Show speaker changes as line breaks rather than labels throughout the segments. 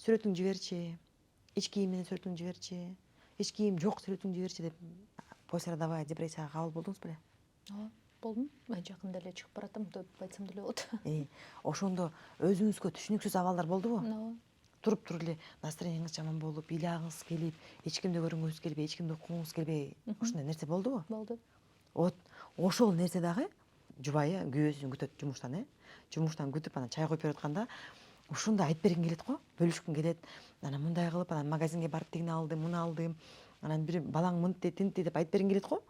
сүрөтүңдү жиберчи, ич кийим менен сүрөтүңдү жиберчи, ич кийим жок сүрөтүңдү жиберчи деп послеродовая депрессияга кабыл болдуңуз беле?
Ооба, болдум. Жакында эле чыгып баратам деп айтсам деле болот.
Ошондо өзүңүзгө түшүнүксүз абалдар болдубу?
Ооба.
Туруп эле настроениңиз жаман болуп, ыйлаагыңыз келип, эч кимди көргүңүз келбей, эч кимди уккуңуз келбей, ушундай нерсе болдубу?
Болду.
Вот ошол нерсе дагы жубайы күйөөсүн күтөт жумуштан, жумуштан күтүп анан чай коюп берип атканда ушундай айтып бергиң келет го, бөлүшкүң келет. Анан мындай кылып, анан магазинге барып тигини алдым, муну алдым. Анан бир балаң мынтти, тинтти деп айтып бергиң келет го.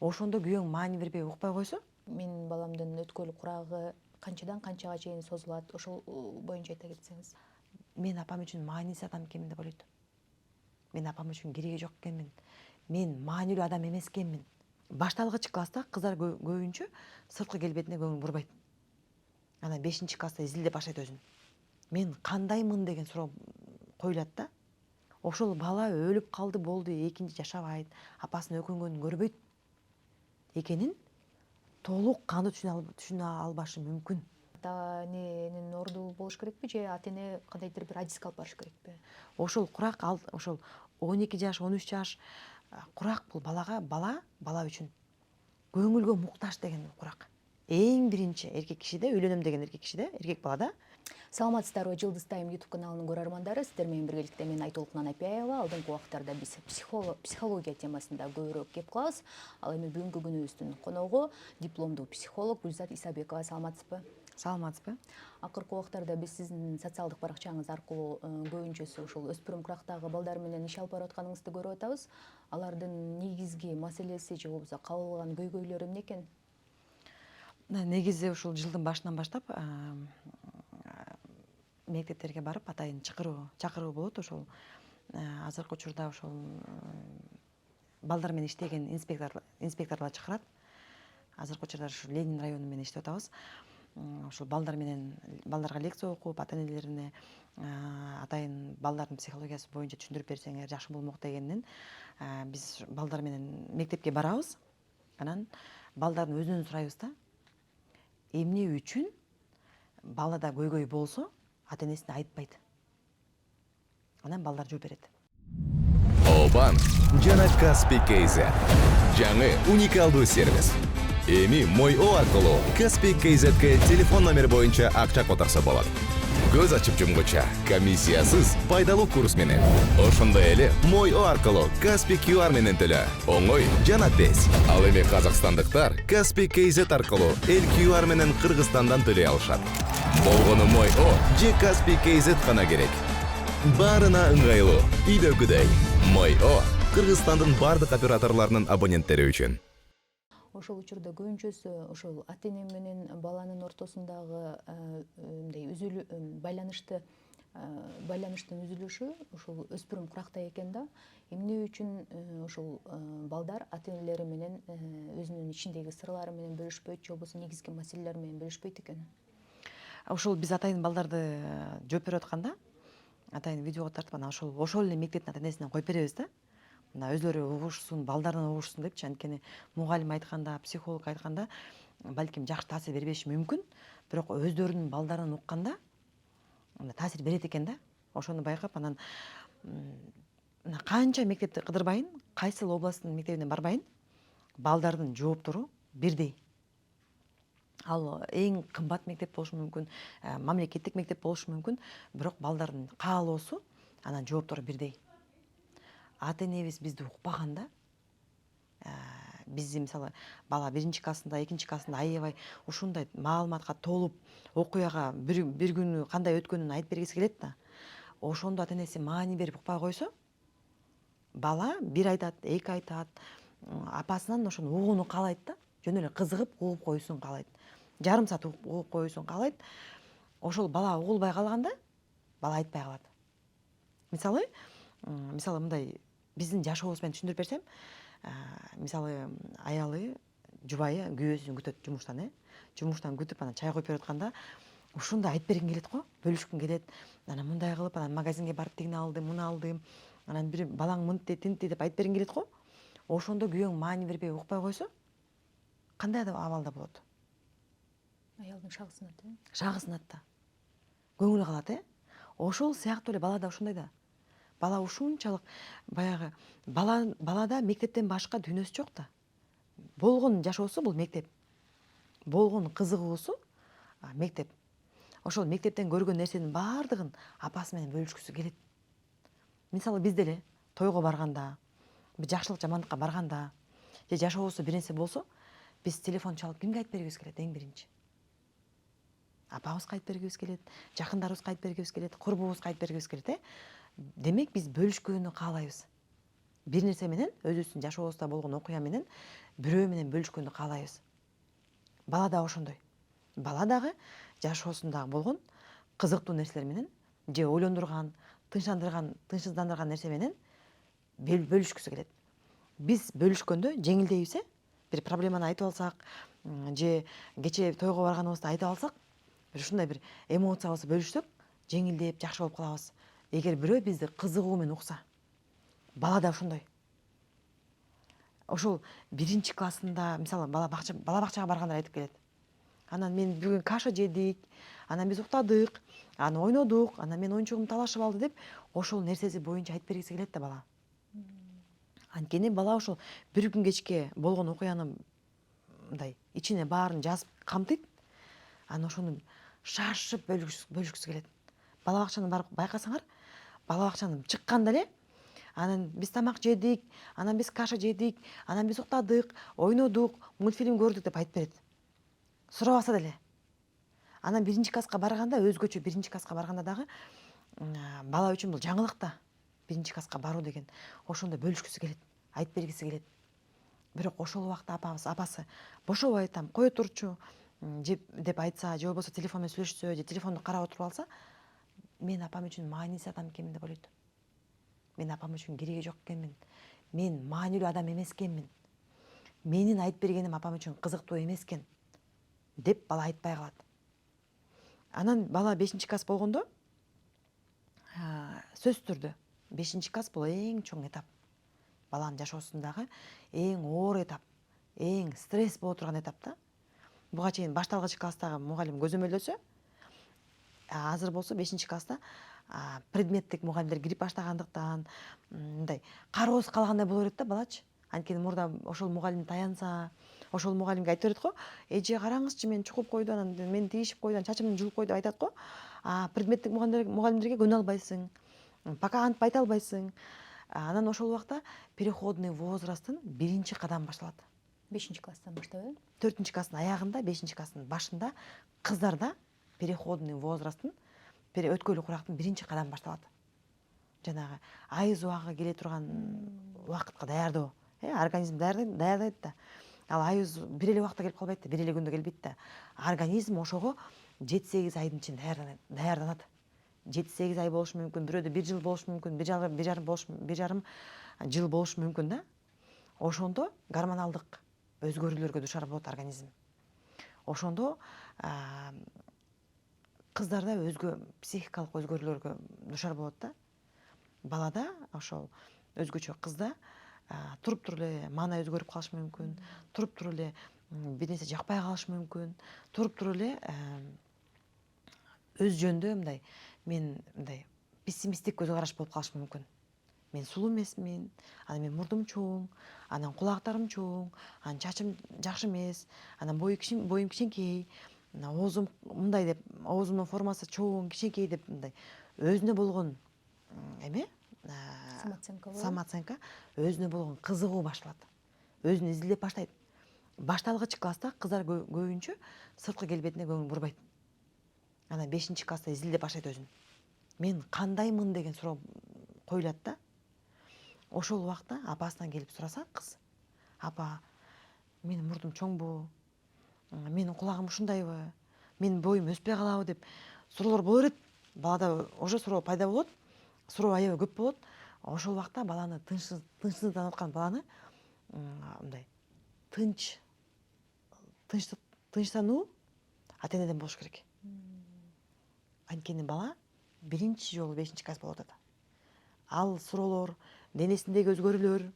Ошондо күйөөң маани бербей укпай койсо,
Менин баламдын өткөл курагы канчадан канчага чейин созулат? Ошол боюнча айта кетсеңиз.
мен апам үчүн маанисиз адам экенмин деп ойлойт. Мен апам үчүн кереги жок экенмин. Мен маанилүү адам эмес экенмин. Башталгыч класста кыздар көбүнчө сырткы келбетине көңүл бурбайт. Анан 5-класста изилдеп баштайт өзүн. Мен кандаймын деген суроо коюлат да. Ошол бала өлүп калды болду, экинчи жашабайт, апасынын өкүнгөнүн көрбөйт экенин толук кандуу түшүнө албашы мүмкүн.
Ата эненин орду болуш керекпи же ата эне кандайдыр бир адиске алып барыш керекпи?
Ошол курак ошол 12 жаш, 13 жаш курак бул бала үчүн көңүлгө муктаж деген курак. Эң биринчи эркек кишиде, үйлөнөм деген эркек кишиде, эркек балада.
Саламатсыздарбы, Жылдыз Тайм YouTube каналынын көрөрмандары, сиздер менен биргеликте мен Айтолкун Анапияева. Алдыңкы убактарда биз психология темасында көбүрөөк кеп калабыз. Ал эми бүгүнкү күнүбүздүн коногу дипломдуу психолог Гүлзат Исабекова. Саламатсызбы?
Саламатсызбы?
Акыркы убактарда биз сиздин социалдык баракчаңыз аркылуу көбүнчөсү ошол өспүрүм курактагы балдар менен иш алып барып атканыңызды көрүп атабыз. Алардын негизги маселеси же болбосо кабыл алган көйгөйлөрү эмне экен?
Негизи ушул жылдын башынан баштап мектептерге барып атайын чакыруу болот. Ошол азыркы учурда ошол балдар менен иштеген инспекторлор чакырат. Азыркы учурда ушу Ленин району менен иштеп атабыз. Ошол балдарга лекция окуп, ата энелерине атайын балдардын психологиясы боюнча түшүндүрүп берсеңер жакшы болмок дегенден биз балдар менен мектепке барабыз. Анан балдардын өзүнөн сурайбыз да. Эмне үчүн балада көйгөй болсо ата энесине айтпайт. Анан балдар жооп берет.
Обан жана Каспий KZ. Жаңы уникалдуу сервис. Эми Мой.О аркылуу Каспий KZ'ге телефон номери боюнча акча которсо болот. Көз ачып жумгуча комиссиясыз пайдалуу курс менен. Ошондой эле Мой.О аркылуу Каспий QR менен төлө. Оңой жана тез. Ал эми казакстандыктар Каспий KZ аркылуу эл QR менен Кыргызстандан төлөй алышат. Болгону Мой.О же Каспий KZ гана керек. Баарына ыңгайлуу, үйдөгүдөй. Мой.О Кыргызстандын бардык операторлорунун абоненттери үчүн.
Ошол учурда көбүнчөсү ошол ата эне менен баланын ортосундагы мындай байланыштын үзүлүшү ошол өспүрүм куракта экен да. Эмне үчүн ошол балдар ата энелери менен өзүнүн ичиндеги сырлары менен бөлүшпөйт же болбосо негизги маселелери менен бөлүшпөйт экен?
Ошол биз атайын балдарды жооп берип атканда, атайын видеого тартып анан ошол эле мектептин ата энесине коюп беребиз да. Мына өзлөрү угушсун, балдардан угушсун депчи. Анткени мугалим айтканда, психолог айтканда балким жакшы таасир бербеши мүмкүн, бирок өздөрүнүн балдарын укканда таасир берет экен да. Ошону байкап анан канча мектепти кыдырбайын, кайсыл областтын мектебине барбайын, балдардын жооптору бирдей. Ал эң кымбат мектеп болушу мүмкүн, мамлекеттик мектеп болушу мүмкүн, бирок балдардын каалоосу анан жооптору бирдей. Ата энебиз бизди укпаганда, бизди мисалы бала 1-классында, 2-классында аябай ушундай маалыматка толуп, окуяга бир күнү кандай өткөнүн айтып бергиси келет да. Ошондо ата энеси маани берип укпай койсо, бала бир айтат, эки айтат, апасынан ошону угууну каалайт да. Жөн эле кызыгып угуп коюусун каалайт. Жарым саат угуп коюусун каалайт. Ошол бала угулбай калганда, бала айтпай калат. Мисалы мындай биздин жашообуз менен түшүндүрүп берсем, мисалы аялы, жубайы күйөөсүн күтөт жумуштан, жумуштан күтүп анан чай коюп берип атканда ушундай айтып бергиң келет го, бөлүшкүң келет. Анан мындай кылып, анан магазинге барып тигини алдым, муну алдым. Анан бир балаң мынтти, тинтти деп айтып бергиң келет го. Ошондо күйөөң маани бербей укпай койсо, кандай абалда болот?
Аялдын шагы сынат,
Шагы сынат да. Көңүлү калат, Ошол сыяктуу эле бала да ушундай да. Бала ушунчалык баягы балада мектептен башка дүйнөсү жок да. Болгон жашоосу бул мектеп. Болгон кызыгуусу мектеп. Ошол мектептен көргөн нерсенин баардыгын апасы менен бөлүшкүсү келет. Мисалы биз деле тойго барганда, бир жакшылык жамандыкка барганда же жашообузда бир нерсе болсо, биз телефон чалып кимге айтып бергибиз келет эң биринчи? Апабызга айтып бергибиз келет, жакындарыбызга айтып бергибиз келет, курбубузга айтып бергибиз келет. Демек биз бөлүшкөнү каалайбыз. Бир нерсе менен өзүбүздүн жашообузда болгон окуя менен бирөө менен бөлүшкөндү каалайбыз. Бала да ошондой. Бала дагы жашоосунда болгон кызыктуу нерселер менен же ойлондурган, тынчсыздандырган нерсе менен бөлүшкүсү келет. Биз бөлүшкөндө жеңилдейбиз, бир проблеманы айтып алсак, же кечээ тойго барганыбызды айтып алсак, бир ушундай бир эмоциябызды бөлүшсөк, жеңилдеп, жакшы болуп калабыз. Эгер бирөө бизди кызыгуу менен укса, бала да ошондой. Ошол 1-классында, мисалы, бала бакчага баргандар айтып келет. Анан мен бүгүн каша жедик, анан биз уктадык, анан ойнодук, анан менин оюнчугум талашып алды деп, ошол нерсеси боюнча айтып бергиси келет да бала. Анткени бала ошол бир күн кечке болгон окуяны мындай ичине баарын жазып камтыйт. Анан ошону шашып бөлүшкүсү келет. Бала бакчаны барып байкасаңар, бала бакчаны чыкканда эле, анан биз тамак жедик, анан биз каша жедик, анан биз уктадык, ойнодук, мультфильм көрдүк деп айтып берет. Сурабаса деле. Анан 1-класска барганда өзгөчө, 1-класска барганда дагы бала үчүн бул жаңылык да. 1-класска баруу деген ошондо бөлүшкүсү келет, айтып бергиси келет. Бирок ошол убакта апасы бошобой айтам, кое турчу деп айтса, же болбосо телефон менен сүйлөшсө, же телефонду карап отуруп алса, мен апам үчүн мааниси адам экенмин деп ойлойт. Мен апам үчүн кереги жок экенмин. Мен маанилүү адам эмес экенмин. Менин айтып бергеним апам үчүн кызыктуу эмес экен деп бала айтпай калат. Анан бала 5-класс болгондо сөзсүз түрдө 5-класс бул эң чоң этап. Баланын жашоосундагы эң оор этап, эң стресс боло турган этап да. Буга чейин башталгыч класстагы мугалим көзөмөлдөсө, азыр болсо 5-класста предметтик мугалимдер кирип баштагандыктан мындай кароосуз калгандай боло берет да балачы. Анткени мурда ошол мугалим таянса, ошол мугалимге айтып берет го, эже караңызчы, мен чукуп койду, анан мен тийишип койду, анан чачымды жулуп койду деп айтат го. Предметтик мугалимдерге көнө албайсың, пока антип айта албайсың. Анан ошол убакта переходный возрасттын 1-кадамы башталат.
5-класстан баштап,
4-класстын аягында, 5-класстын башында кыздарда переходный возрасттын, өткөлүү курактын 1-кадамы башталат. Жанагы айыз убагы келе турган убакытка даярдоо. Организм даярдайт да. Ал айыз бир эле убакта келип калбайт да, бир эле күндө келбейт да. Организм ошого 7-8 айдын ичинде даярданат. 7-8 ай болушу мүмкүн, бирөөдө 1 жыл болушу мүмкүн, 1 жарым жыл болушу мүмкүн да. Ошондо гормоналдык өзгөрүүлөргө душар болот организм. Ошондо кыздарда өзгө психикалык өзгөрүүлөргө душар болот да. Балада ошол өзгөчө кызда туруп туруп эле маана өзгөрүп калышы мүмкүн, туруп туруп эле бир нерсе жакпай калышы мүмкүн, туруп туруп эле өз жөнүндө мындай мен мындай пессимисттик көз караш болуп калышы мүмкүн. Мен сулуу эмесмин, анан мен мурдум чоң, анан кулактарым чоң, анан чачым жакшы эмес, анан боюм кичинекей, оозум мындай деп, оозумдун формасы чоң, кичинекей деп мындай өзүнө болгон самооценка, өзүнө болгон кызыгуу башталат. Өзүн изилдеп баштайт. Башталгыч класста кыздар көбүнчө сырткы келбетине көңүл бурбайт. Анан 5-класста изилдеп баштайт өзүн. Мен кандаймын деген суроо коюлат да. Ошол убакта апасынан келип сураса кыз, апа, менин мурдум чоңбу, менин кулагым ушундайбы, менин боюм өспөй калабы деп суроолор боло берет. Балада уже суроо пайда болот, суроо аябай көп болот. Ошол убакта баланы тынчсызданып аткан баланы мындай тынчтануу ата-энеден болуш керек. Анткени бала биринчи жолу 5-класс болуп атат. Ал суроолор, денесиндеги өзгөрүүлөр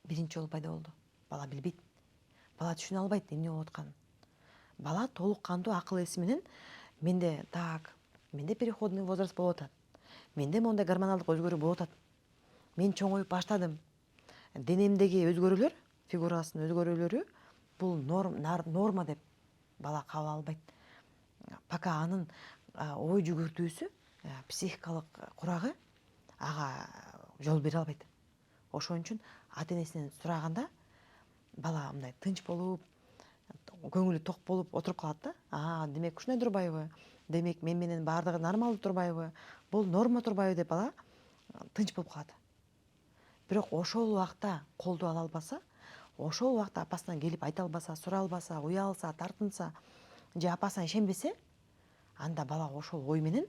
биринчи жолу пайда болду. Бала билбейт. Бала түшүнө албайт эмне болуп атканын. Бала толук кандуу акыл эси менен менде так менде переходный возраст болуп атат, менде мондай гормоналдык өзгөрүү болуп атат, мен чоңоюп баштадым. Денемдеги өзгөрүүлөр, фигурасынын өзгөрүүлөрү бул норма деп бала кабыл албайт. Пока анын ой жүгүртүүсү, психикалык курагы ага жол бере албайт. Ошон үчүн ата энесинен сураганда бала мындай тынч болуп, көңүлү ток болуп отуруп калат да. Демек ушундай турбайбы? Демек мен менен баардыгы нормалдуу турбайбы? Бул норма турбайбы деп бала тынч болуп калат. Бирок ошол убакта колдоо ала албаса, ошол убакта апасынан келип айта албаса, сурай албаса, уялса, тартынса, же апасына ишенбесе, анда бала ошол ой менен,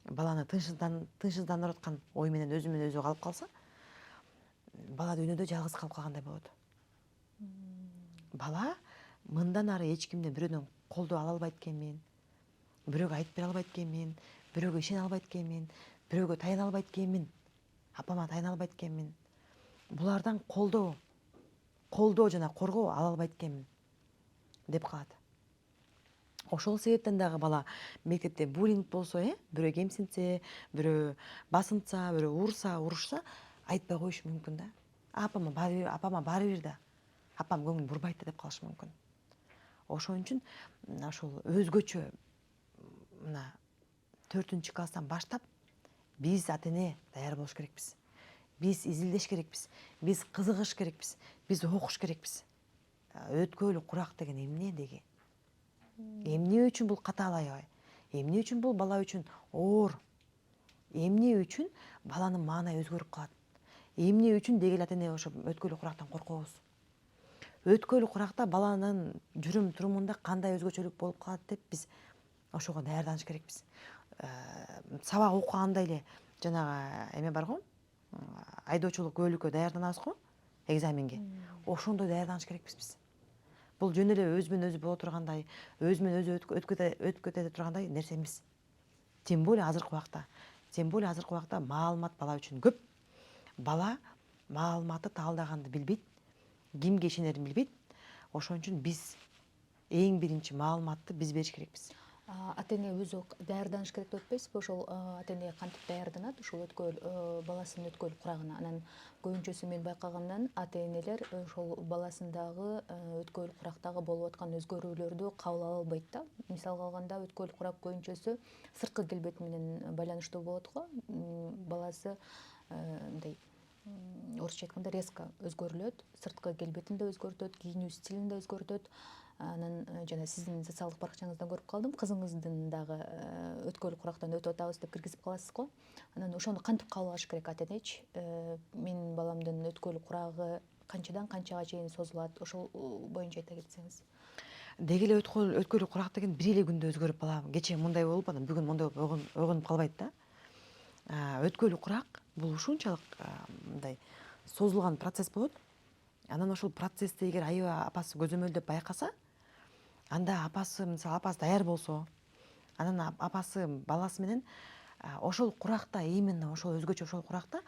баланы тынчсыздандырып аткан ой менен өзү калып калса, бала дүйнөдө жалгыз калып калгандай болот. Бала мындан ары эч кимден, бирөөдөн колдоо ала албайт экенмин, бирөөгө айтып бере албайт экенмин, бирөөгө ишене албайт экенмин, бирөөгө таяна албайт экенмин, апама таяна албайт экенмин. Булардан колдоо жана коргоо ала албайт экенмин деп калат. Ошол себептен дагы бала мектепте буллинг болсо, бирөө кемсинтсе, бирөө басынтса, бирөө урушса, айтпай коюшу мүмкүн да. Апама баары бир да. Апам көңүл бурбайт деп калышы мүмкүн. Ошон үчүн ошол өзгөчө мына 4-класстан баштап биз ата эне даяр болуш керекпиз. Биз изилдеш керекпиз. Биз кызыгыш керекпиз. Биз окуш керекпиз. Өткөлү курак деген эмне деги? Эмне үчүн бул катаал аябай? Эмне үчүн бул бала үчүн оор? Эмне үчүн баланын маанайы өзгөрүп калат? Эмне үчүн дегил ата эне ошо өткөлү курактан коркобуз? Өткөлү куракта баланын жүрүм турумунда кандай өзгөчөлүк болуп калат деп биз ошого даярданыш керекпиз. Сабак окугандай эле жанагы эме бар го, айдоочулук күбөлүккө даярданабыз го, экзаменге. Ошондой даярданыш керекпиз биз. Бул жөн эле өзү менен өзү боло тургандай, өзү менен өзү өтүп кете тургандай нерсе эмес. Тем более азыркы убакта маалымат бала үчүн көп. Бала маалыматты таалдаганды билбейт, кимге ишенерин билбейт. Ошон үчүн биз эң биринчи маалыматты биз бериш керекпиз.
Ата эне өзү даярданыш керек деп атпайсызбы? Ошол ата эне кантип даярданат ушул баласынын өткөл курагына? Анан көбүнчөсү мен байкагандан ата энелер ошол баласындагы өткөл курактагы болуп аткан өзгөрүүлөрдү кабыл ала албайт да. Мисалга алганда өткөл курак көбүнчөсү сырткы келбети менен байланыштуу болот го. Баласы мындай орусча айтканда резко өзгөрүлөт, сырткы келбетин да өзгөртөт, кийинүү стилин да өзгөртөт. Анан жана сиздин социалдык баракчаңыздан көрүп калдым, кызыңыздын дагы өткөл курактан өтүп атабыз деп киргизип каласыз го. Анан ошону кантип кабыл алыш керек ата энечи? Менин баламдын өткөл курагы канчадан канчага чейин созулат? Ошол боюнча айта кетсеңиз.
Деги эле өткөлү курак деген бир эле күндө өзгөрүп, бала кечээ мындай болуп, анан бүгүн мындай ойгонуп калбайт да. Өткөлү курак бул ушунчалык мындай созулган процесс болот. Анан ошол процессти эгер аябай апасы көзөмөлдөп байкаса, анда апасы, мисалы апасы даяр болсо, анан апасы баласы менен ошол куракта, именно ошол өзгөчө ошол куракта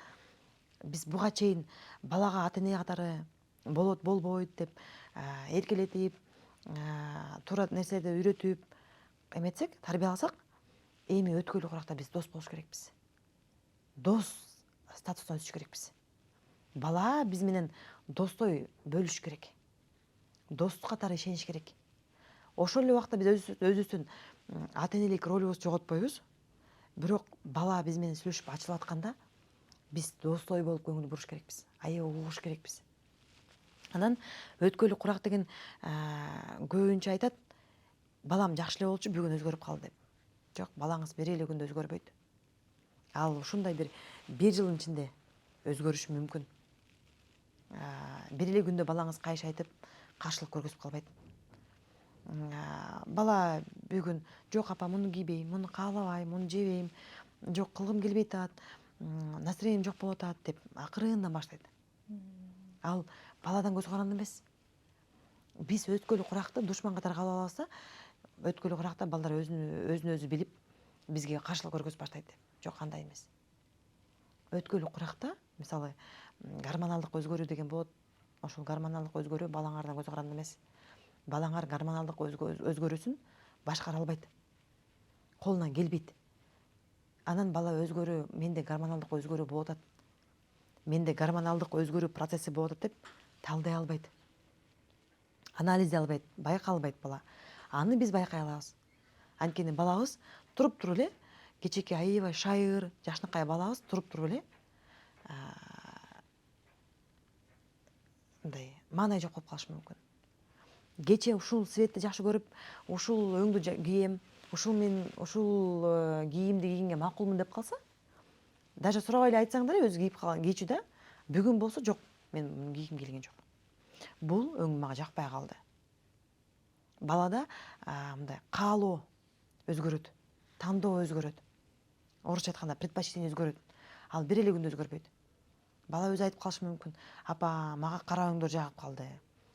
биз буга чейин балага ата эне катары болот болбойт деп эркелетип, туура нерселерди үйрөтүп эметсек, тарбияласак, эми өткөлү куракта биз дос болуш керекпиз. Дос статусуна түшүш керекпиз. Бала биз менен достой бөлүш керек. Достук катары ишениш керек. Ошол эле убакта биз өзүбүздүн ата энелик ролубузду жоготпойбуз. Бирок бала биз менен сүйлөшүп ачылып атканда биз достой болуп көңүл буруш керекпиз. Аябай угуш керекпиз. Анан өткөлү курак деген көбүнчө айтат, балам жакшы эле болчу, бүгүн өзгөрүп калды деп. Жок, балаңыз бир эле күндө өзгөрбөйт. Ал ушундай бир жылдын ичинде өзгөрүшү мүмкүн. Бир эле күндө балаңыз кайшы айтып, каршылык көргөзүп калбайт. Бала бүгүн жок апа муну кийбейм, муну каалабайм, муну жебейм, жок кылгым келбей атат, настроением жок болуп атат деп акырындан баштайт. Ал баладан көз каранды эмес. Биз өткөлү куракты душман катары кабыл алабыз да, өткөлү куракта балдар өзүн өзү билип, бизге каршылык көргөзүп баштайт деп. Жок, андай эмес. Өткөлү куракта, мисалы, гормоналдык өзгөрүү деген болот. Ошол гормоналдык өзгөрүү балаңардан көз каранды эмес. Балаңар гормоналдык өзгөрүүсүн башкара албайт. Колунан келбейт. Анан бала өзгөрүү, менде гормоналдык өзгөрүү болуп атат. Менде гормоналдык өзгөрүү процесси болуп атат деп талдай албайт. Анализ албайт, байкалбайт бала. Аны биз байкай алабыз. Анткени балабыз туруп эле кечеки аябай шайыр, жашынакай балабыз туруп эле мындай маанай жок болуп калышы мүмкүн. Кече ушул светти жакшы көрүп, ушул өңдү кийем, ушул кийимди кийгенге макулмун деп калса, даже сурабай эле айтсаң деле өзү кийчү да, бүгүн болсо жок, мен муну кийгим келген жок. Бул өң мага жакпай калды. Балада мындай каалоо өзгөрөт, тандоо өзгөрөт. Орусча айтканда предпочтение өзгөрөт. Ал бир эле күндө өзгөрбөйт. Бала өзү айтып калышы мүмкүн. Апа, мага кара өңдөр жагып калды.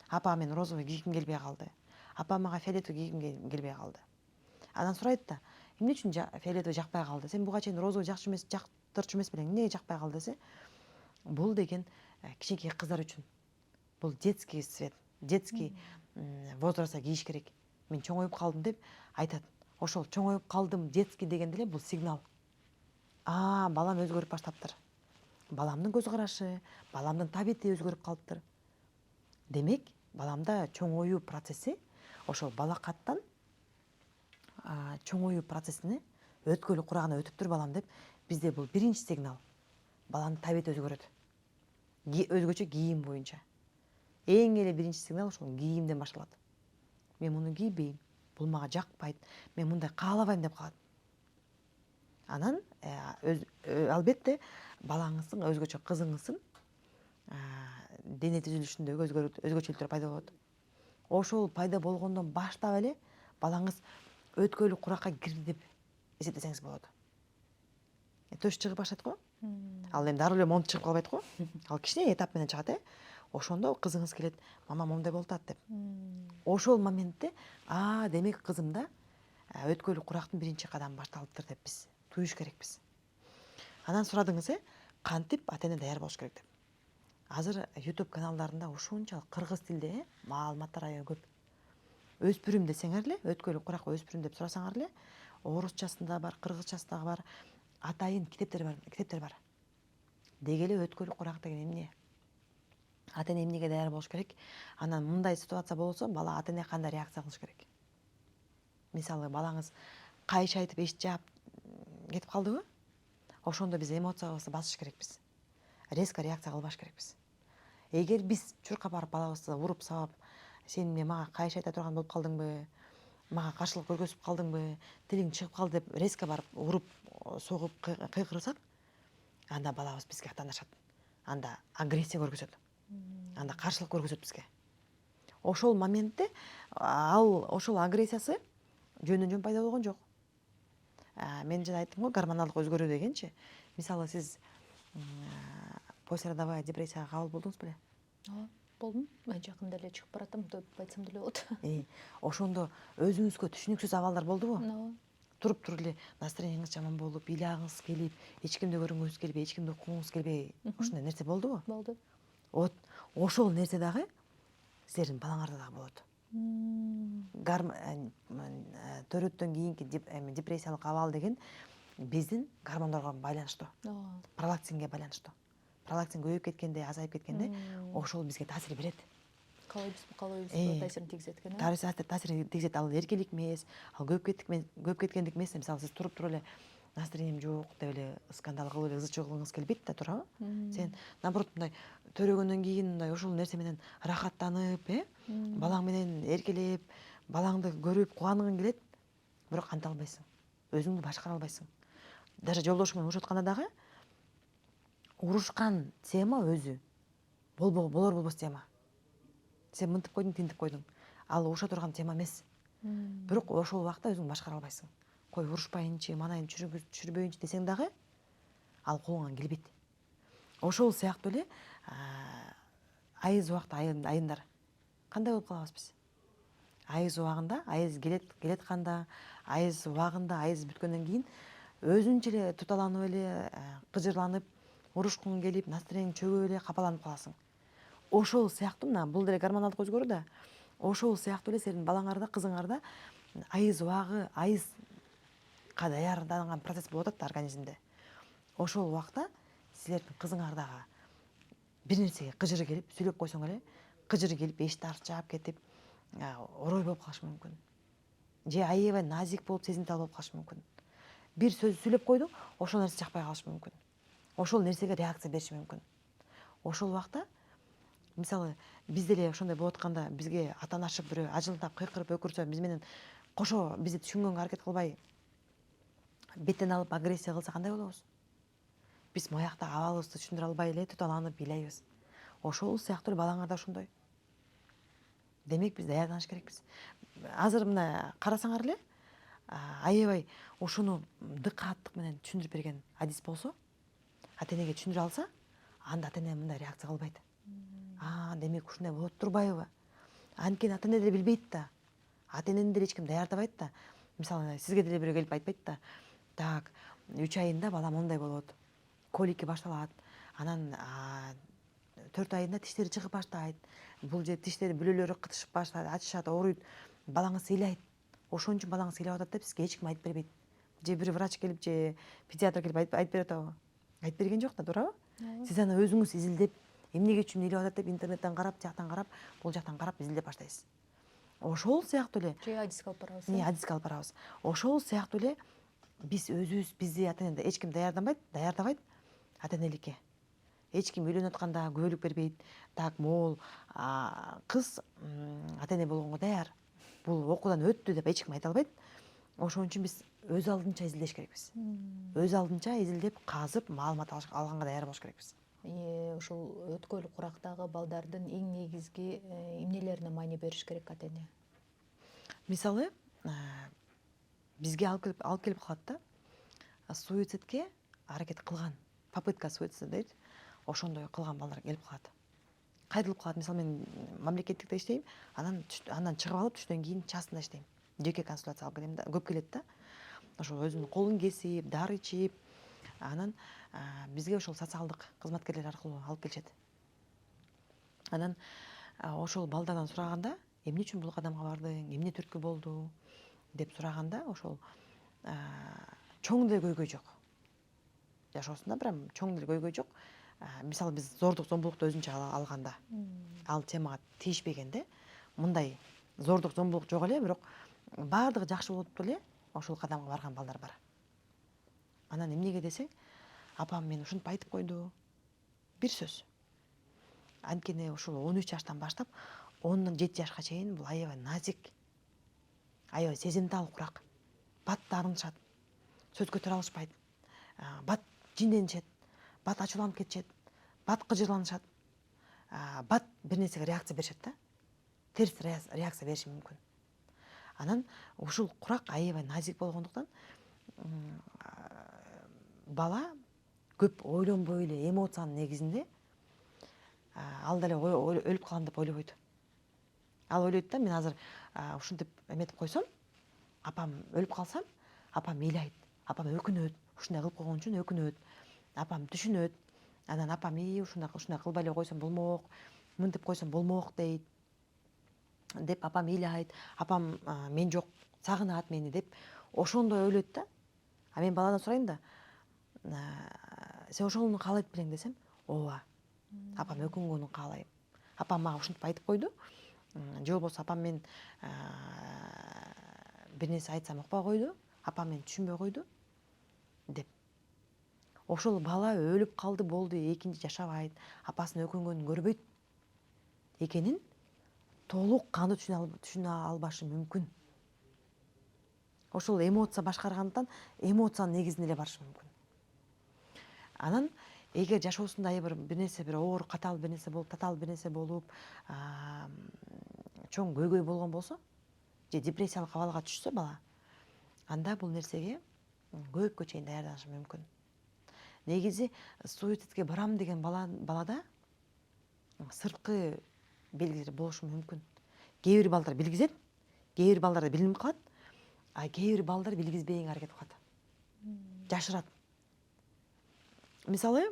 Апа, мен розовый кийгим келбей калды. Апа, мага фиолетовый кийгим келбей калды. Анан сурайт да, эмне үчүн фиолетовый жакпай калды? Сен буга чейин розовый жактырчу эмес белең, эмнеге жакпай калды десе? Бул деген кичинекей кыздар үчүн. Бул детский свет, детский возрастта кийиш керек. Мен чоңоюп калдым деп айтат. Ошол чоңоюп калдым детский деген деле бул сигнал. Балам өзгөрүп баштаптыр. Баламдын көз карашы, баламдын табити өзгөрүп калыптыр. Демек, баламда чоңоюу процесси, ошол балакаттан чоңоюу процессини өткөлү курагына өтүптүр балам деп, бизде бул биринчи сигнал. Баланын табити өзгөрөт. Өзгөчө кийим боюнча. Эң эле биринчи сигнал ошол кийимден башталат. Мен муну кийбейм, бул мага жакпайт, мен мындай каалабайм деп калат. Анан албетте балаңыздын өзгөчө кызыңыздын дене түзүлүшүндөгү өзгөчөлүктөр пайда болот. Ошол пайда болгондон баштап эле балаңыз өткөлү куракка кирди деп эсептесеңиз болот. Төш чыгып баштайт го. Ал эми дарылуу эле момду чыгып калбайт го. Ал кичине этап менен чыгат, Ошондо кызыңыз келет, мама момундай болуп атат деп. Ошол моментте, демек кызымда өткөлү курактын биринчи кадамы башталыптыр деп биз туюш керекпиз. Анан сурадыңыз, кантип ата эне даяр болуш керек деп. Азыр YouTube каналдарында ушунчалык кыргыз тилде маалыматтар аябай көп. Өспүрүм десеңер эле, өткөлү курак өспүрүм деп сурасаңар эле, орусчасында бар, кыргызчасында бар, атайын китептер бар. Деги эле өткөлү курак деген эмне? Ата эне эмнеге даяр болуш керек? Анан мындай ситуация болсо, бала ата эне кандай реакция кылыш керек? Мисалы, балаңыз кайшы айтып эч жаап кетип калдыбы? Ошондо биз эмоциябызды басыш керекпиз. Резко реакция кылбаш керекпиз. Эгер биз чуркап барып балабызды уруп сабап, сен мага кайшы айта турган болуп калдыңбы, мага каршылык көргөзүп калдыңбы, тилиң чыгып калды деп резко барып уруп, согуп, кыйкырсак, анда балабыз бизге аттанышат. Анда агрессия көргөзөт. Анда каршылык көргөзөт бизге. Ошол моментте ошол агрессиясы жөн пайда болгон жок. Мен жана айттым го, гормоналдык өзгөрүү дегенчи. Мисалы, сиз послеродовая депрессияга кабыл болдуңуз беле?
Болдум. Мен жакында эле чыгып баратам деп айтсам деле болот.
Ошондо өзүңүзгө түшүнүксүз абалдар болдубу? Туруп эле настроениеңиз жаман болуп, ыйлагыңыз келип, эч кимди көргүңүз келбей, эч кимди уккуңуз келбей, ушундай нерсе болдубу?
Болду.
Ошол нерсе дагы силердин балаңарда дагы болот. Төрөттөн кийинки депрессиялык абал деген биздин гормондорго байланыштуу. Пролактинге байланыштуу. Пролактин көбөйүп кеткенде, азайып кеткенде, ошол бизге таасир берет.
Калайбыз таасирин тийгизет экен.
Таасир тийгизет. Ал эркелик эмес, ал көп кеткендик эмес. Мисалы, сиз туруп эле настроением жок деп эле скандал кылып эле ызы-чуу кылгыңыз келбейт да, туурабы? Сен наоборот мындай төрөгөндөн кийин мындай ушул нерсе менен рахаттанып, балаң менен эркелеп, балаңды көрүп кубангың келет, бирок анта албайсың. Өзүңдү башкара албайсың. Даже жолдошуң менен урушуп атканда дагы урушкан тема өзү болор болбос тема. Сен мынтип койдуң, тинтип койдуң. Ал уруша турган тема эмес. Бирок ошол убакта өзүңдү башкара албайсың. Кой урушпайынчы, манайын түшүрбөйүнчү десең дагы ал колуңан келбейт. Ошол сыяктуу эле айыз убакта айындар кандай болуп калабыз биз? Айыз убагында, айыз келетканда, айыз убагында, айыз бүткөндөн кийин өзүнчө эле туталанып эле, кыжырланып, урушкуң келип, настроениң чөгүп эле капаланып каласың. Ошол сыяктуу мына бул деле гормоналдык өзгөрүү да. Ошол сыяктуу эле силердин балаңарда, кызыңарда айыз убагы, айыз даярданған процесс болуп атат организмде. Ошол убакта силердин кызыңардагы бир нерсеге кыжыры келип, сүйлөп койсоң эле кыжыры келип, эшикти арчап кетип, орой болуп калышы мүмкүн. Же аябай назик болуп, сезимтал болуп калышы мүмкүн. Бир сөз сүйлөп койду, ошол нерсе жакпай калышы мүмкүн. Ошол нерсеге реакция бериши мүмкүн. Ошол убакта мисалы биз деле ошондой болуп атканда бизге атанашып бирөө ажылдап кыйкырып өкүрсө, биз менен кошо бизди түшүнгөнгө аракет кылбай беттен алып агрессия кылса кандай болобуз? Биз моякта абалыбызды түшүндүрө албай эле туталанып ыйлайбыз. Ошол сыяктуу эле балаңар да ошондой. Демек биз даярданыш керекпиз. Азыр мына карасаңар эле аябай ушуну дыкааттык менен түшүндүрүп берген адис болсо, ата энеге түшүндүрө алса, анда ата эне мындай реакция кылбайт. Демек ушундай болот турбайбы? Анткени ата эне деле билбейт да. Ата энени деле эч ким даярдабайт да. Мисалы сизге деле бирөө келип айтпайт да. Так, 3 айында балам мондай болот. Колики башталат. Анан 4 айында тиштери чыгып баштайт. Бул же тиштери бүлөлөрү кытышып баштайт, ачышат, ооруйт. Балаңыз ыйлайт. Ошон үчүн балаңыз ыйлап атат деп сизге эч ким айтып бербейт. Же бир врач келип, же педиатр келип айтып берет атабы? Айтып берген жок да, туурабы? Сиз аны өзүңүз изилдеп, эмнеге үчүн ыйлап атат деп интернеттен карап, тияктан карап, бул жактан карап изилдеп баштайсыз. Ошол сыяктуу эле
же адиске алып барабыз.
адиске алып барабыз. Ошол сыяктуу эле биз өзүбүз, бизди ата эне эч ким даярдабайт ата энеликке. Эч ким үйлөнүп атканда күбөлүк бербейт. Так, могул кыз ата эне болгонго даяр. Бул окуудан өттү деп эч ким айта албайт. Ошон үчүн биз өз алдынча изилдеш керекпиз. Өз алдынча изилдеп, казып, маалымат алганга даяр болуш керекпиз.
Ушул өткөл курактагы балдардын эң негизги эмнелерине маани бериш керек ата эне?
Мисалы, бизге алып келип калат да, суицидке аракет кылган, попытка суицида дейт, ошондой кылган балдар келип калат. Кайрылып калат. Мисалы мен мамлекеттикте иштейм, андан чыгып алып түштөн кийин частныйда иштейм. Жеке консультация алып келем да, көп келет да. Ошол өзүнүн колун кесип, дары ичип, анан бизге ошол социалдык кызматкерлер аркылуу алып келишет. Анан ошол балдардан сураганда, эмне үчүн бул кадамга бардың, эмне түрткү болду деп сураганда, ошол чоң деле көйгөй жок. Жашоосунда прям чоң деле көйгөй жок. Мисалы биз зордук зомбулукту өзүнчө алганда, ал темага тийишпегенде, мындай зордук зомбулук жок эле, бирок баардыгы жакшы болуп эле ошол кадамга барган балдар бар. Анан эмнеге десең, апам мени ушинтип айтып койду. Бир сөз. Анткени ушул 13 жаштан баштап 17 жашка чейин бул аябай назик, аябай сезимтал курак. Бат арынышат, сөз көтөрө алышпайт. Бат жинденишет, бат ачууланып кетишет, бат кыжырланышат, бат бир нерсеге реакция беришет да. Терс реакция бериши мүмкүн. Анан ушул курак аябай назик болгондуктан бала көп ойлонбой эле эмоциянын негизинде ал деле өлүп калам деп ойлобойт. Ал ойлойт да, мен азыр ушинтип эметип койсом, апам өлүп калсам, апам ыйлайт, апам өкүнөт, ушундай кылып койгон үчүн өкүнөт, апам түшүнөт. Анан апам ушундай кылбай эле койсом болмок, мынтип койсом болмок дейт деп апам ыйлайт, апам мен жок, сагынат мени деп ошондой ойлойт да. Мен баладан сурайм да, сен ошону каалайт белең десем, ооба, апам өкүнгөнүн каалайм. Апам мага ушинтип айтып койду, же болбосо апам мен бир нерсе айтсам укпай койду, апам мени түшүнбөй койду деп. Ошол бала өлүп калды болду, экинчи жашабайт, апасынын өкүнгөнүн көрбөйт экенин толук кандуу түшүнө албашы мүмкүн. Ошол эмоция башкаргандыктан эмоциянын негизинде эле барышы мүмкүн. Анан эгер жашоосунда бир нерсе, бир оор, катал бир нерсе болуп, татаал бир нерсе болуп, чоң көйгөй болгон болсо, же депрессиялык абалга түшсө бала, анда бул нерсеге көпкө чейин даярданышы мүмкүн. Негизи суицидке барам деген балада сырткы белгилер болушу мүмкүн. Кээ бир балдар билгизет, кээ бир балдарда билинип калат, кээ бир балдар билгизбегенге аракет кылат. Жашырат. Мисалы,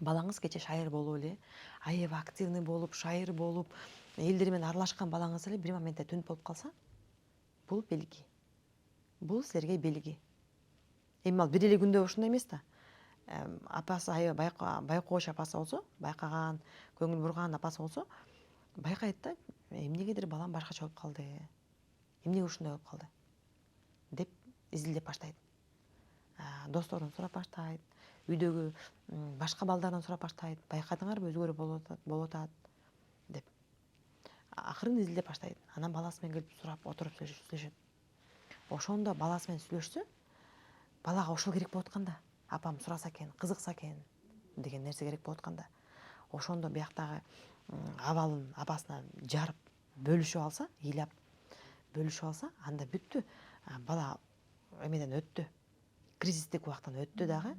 балаңыз кече шайыр болуп эле, аябай активный болуп, шайыр болуп, элдер менен аралашкан балаңыз эле бир моментте түнүп болуп калса, бул белги. бул силерге белги. Эми ал бир эле күндө ушундай эмес да. Апасы аябай байкооч апасы болсо, байкаган, көңүл бурган апасы болсо, байкайт да, эмнегедир балам башкача болуп калды, эмнеге ушундай болуп калды деп изилдеп баштайт. Досторунан сурап баштайт, үйдөгү башка балдардан сурап баштайт, байкадыңарбы өзгөрүү болуп атат деп. Акырын изилдеп баштайт. Анан баласы менен келип сурап отуруп сүйлөшөт. Ошондо баласы менен сүйлөшсө, балага ошол керек болуп атканда, апам сураса экен, кызыкса экен деген нерсе керек болуп атканда, ошондо бияктагы абалын апасына жарып бөлүшүп алса, ыйлап бөлүшүп алса, анда бүттү. Бала эмеден өттү, кризистик убактан өттү дагы.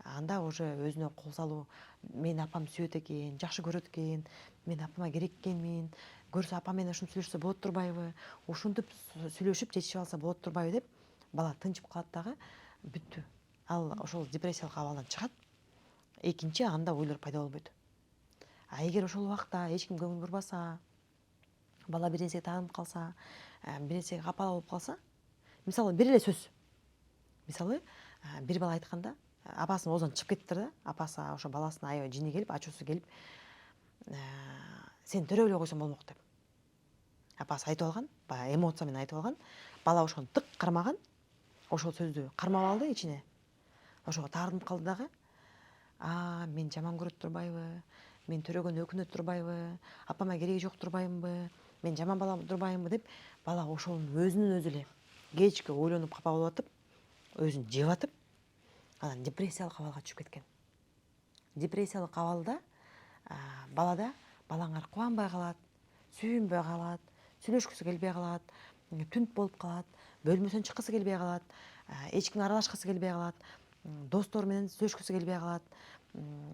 Анда уже өзүнө кол салуу, мен апам сүйөт экен, жакшы көрөт экен, мен апама керек экенмин, көрсө апам менен ушинтип сүйлөшсө болот турбайбы, ушинтип сүйлөшүп чечип алса болот турбайбы деп бала тынчып калат дагы, бүттү. Ал ошол депрессиялык абалдан чыгат. Экинчи анда ойлор пайда болбойт. А эгер ошол убакта эч ким көңүл бурбаса, бала бир нерсеге таанып калса, бир нерсеге капалуу болуп калса, мисалы бир эле сөз. Мисалы, бир бала айтканда, апасынын оозунан чыгып кетиптир да, апасы ошо баласына аябай жини келип, ачуусу келип, сен төрөп эле койсоң болмок деп. Апасы айтып алган, баягы эмоция менен айтып алган, бала ошону тык кармаган, ошол сөздү кармап алды ичине. Ошого таарынып калды дагы. Мен жаман көрөт турбайбы, мен төрөгөнү өкүнөт турбайбы, апама кереги жок турбаймынбы, мен жаман бала турбаймынбы деп, бала ошонун өзүнүн өзү эле кечке ойлонуп капа болуп атып, өзүн жеп атып, анан депрессиялык абалга түшүп кеткен. Депрессиялык абалда балада балаңар кубанбай калат, сүйүнбөй калат, сүйлөшкүсү келбей калат, түнт болуп калат, бөлмөсүнөн чыккысы келбей калат, эч кимге аралашкысы келбей калат, достору менен сүйлөшкүсү келбей калат.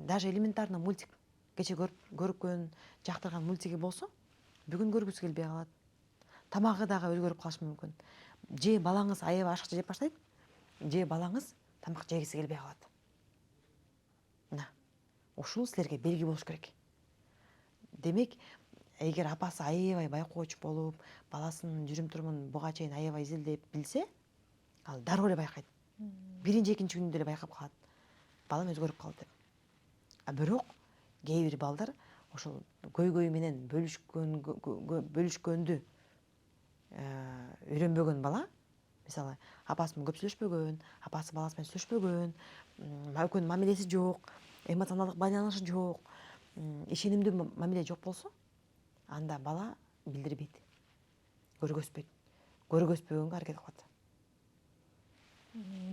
Даже элементарно мультик кече көрүпкөн, жактырган мультиги болсо, бүгүн көргүсү келбей калат. Тамагы дагы өзгөрүп калышы мүмкүн. Же балаңыз аябай ашыкча жеп баштайт, же балаңыз тамак жегиси келбей калат. Мына, ушул силерге белги болуш керек. Демек, эгер апасы аябай байкооч болуп, баласынын жүрүм турумун буга чейин аябай изилдеп билсе, ал дароо эле байкайт. Биринчи, экинчи күндө эле байкап калат. Балам өзгөрүп калды деп. Бирок кээ бир балдар ошол көйгөй менен бөлүшкөндү үйрөнбөгөн бала, мисалы, апасы менен көп сүйлөшпөгөн, апасы баласы менен сүйлөшпөгөн, экөөнүн мамилеси жок, эмоционалдык байланышы жок, ишенимдүү мамиле жок болсо, анда бала билдирбейт, көргөзбөйт, көргөзбөгөнгө аракет кылат.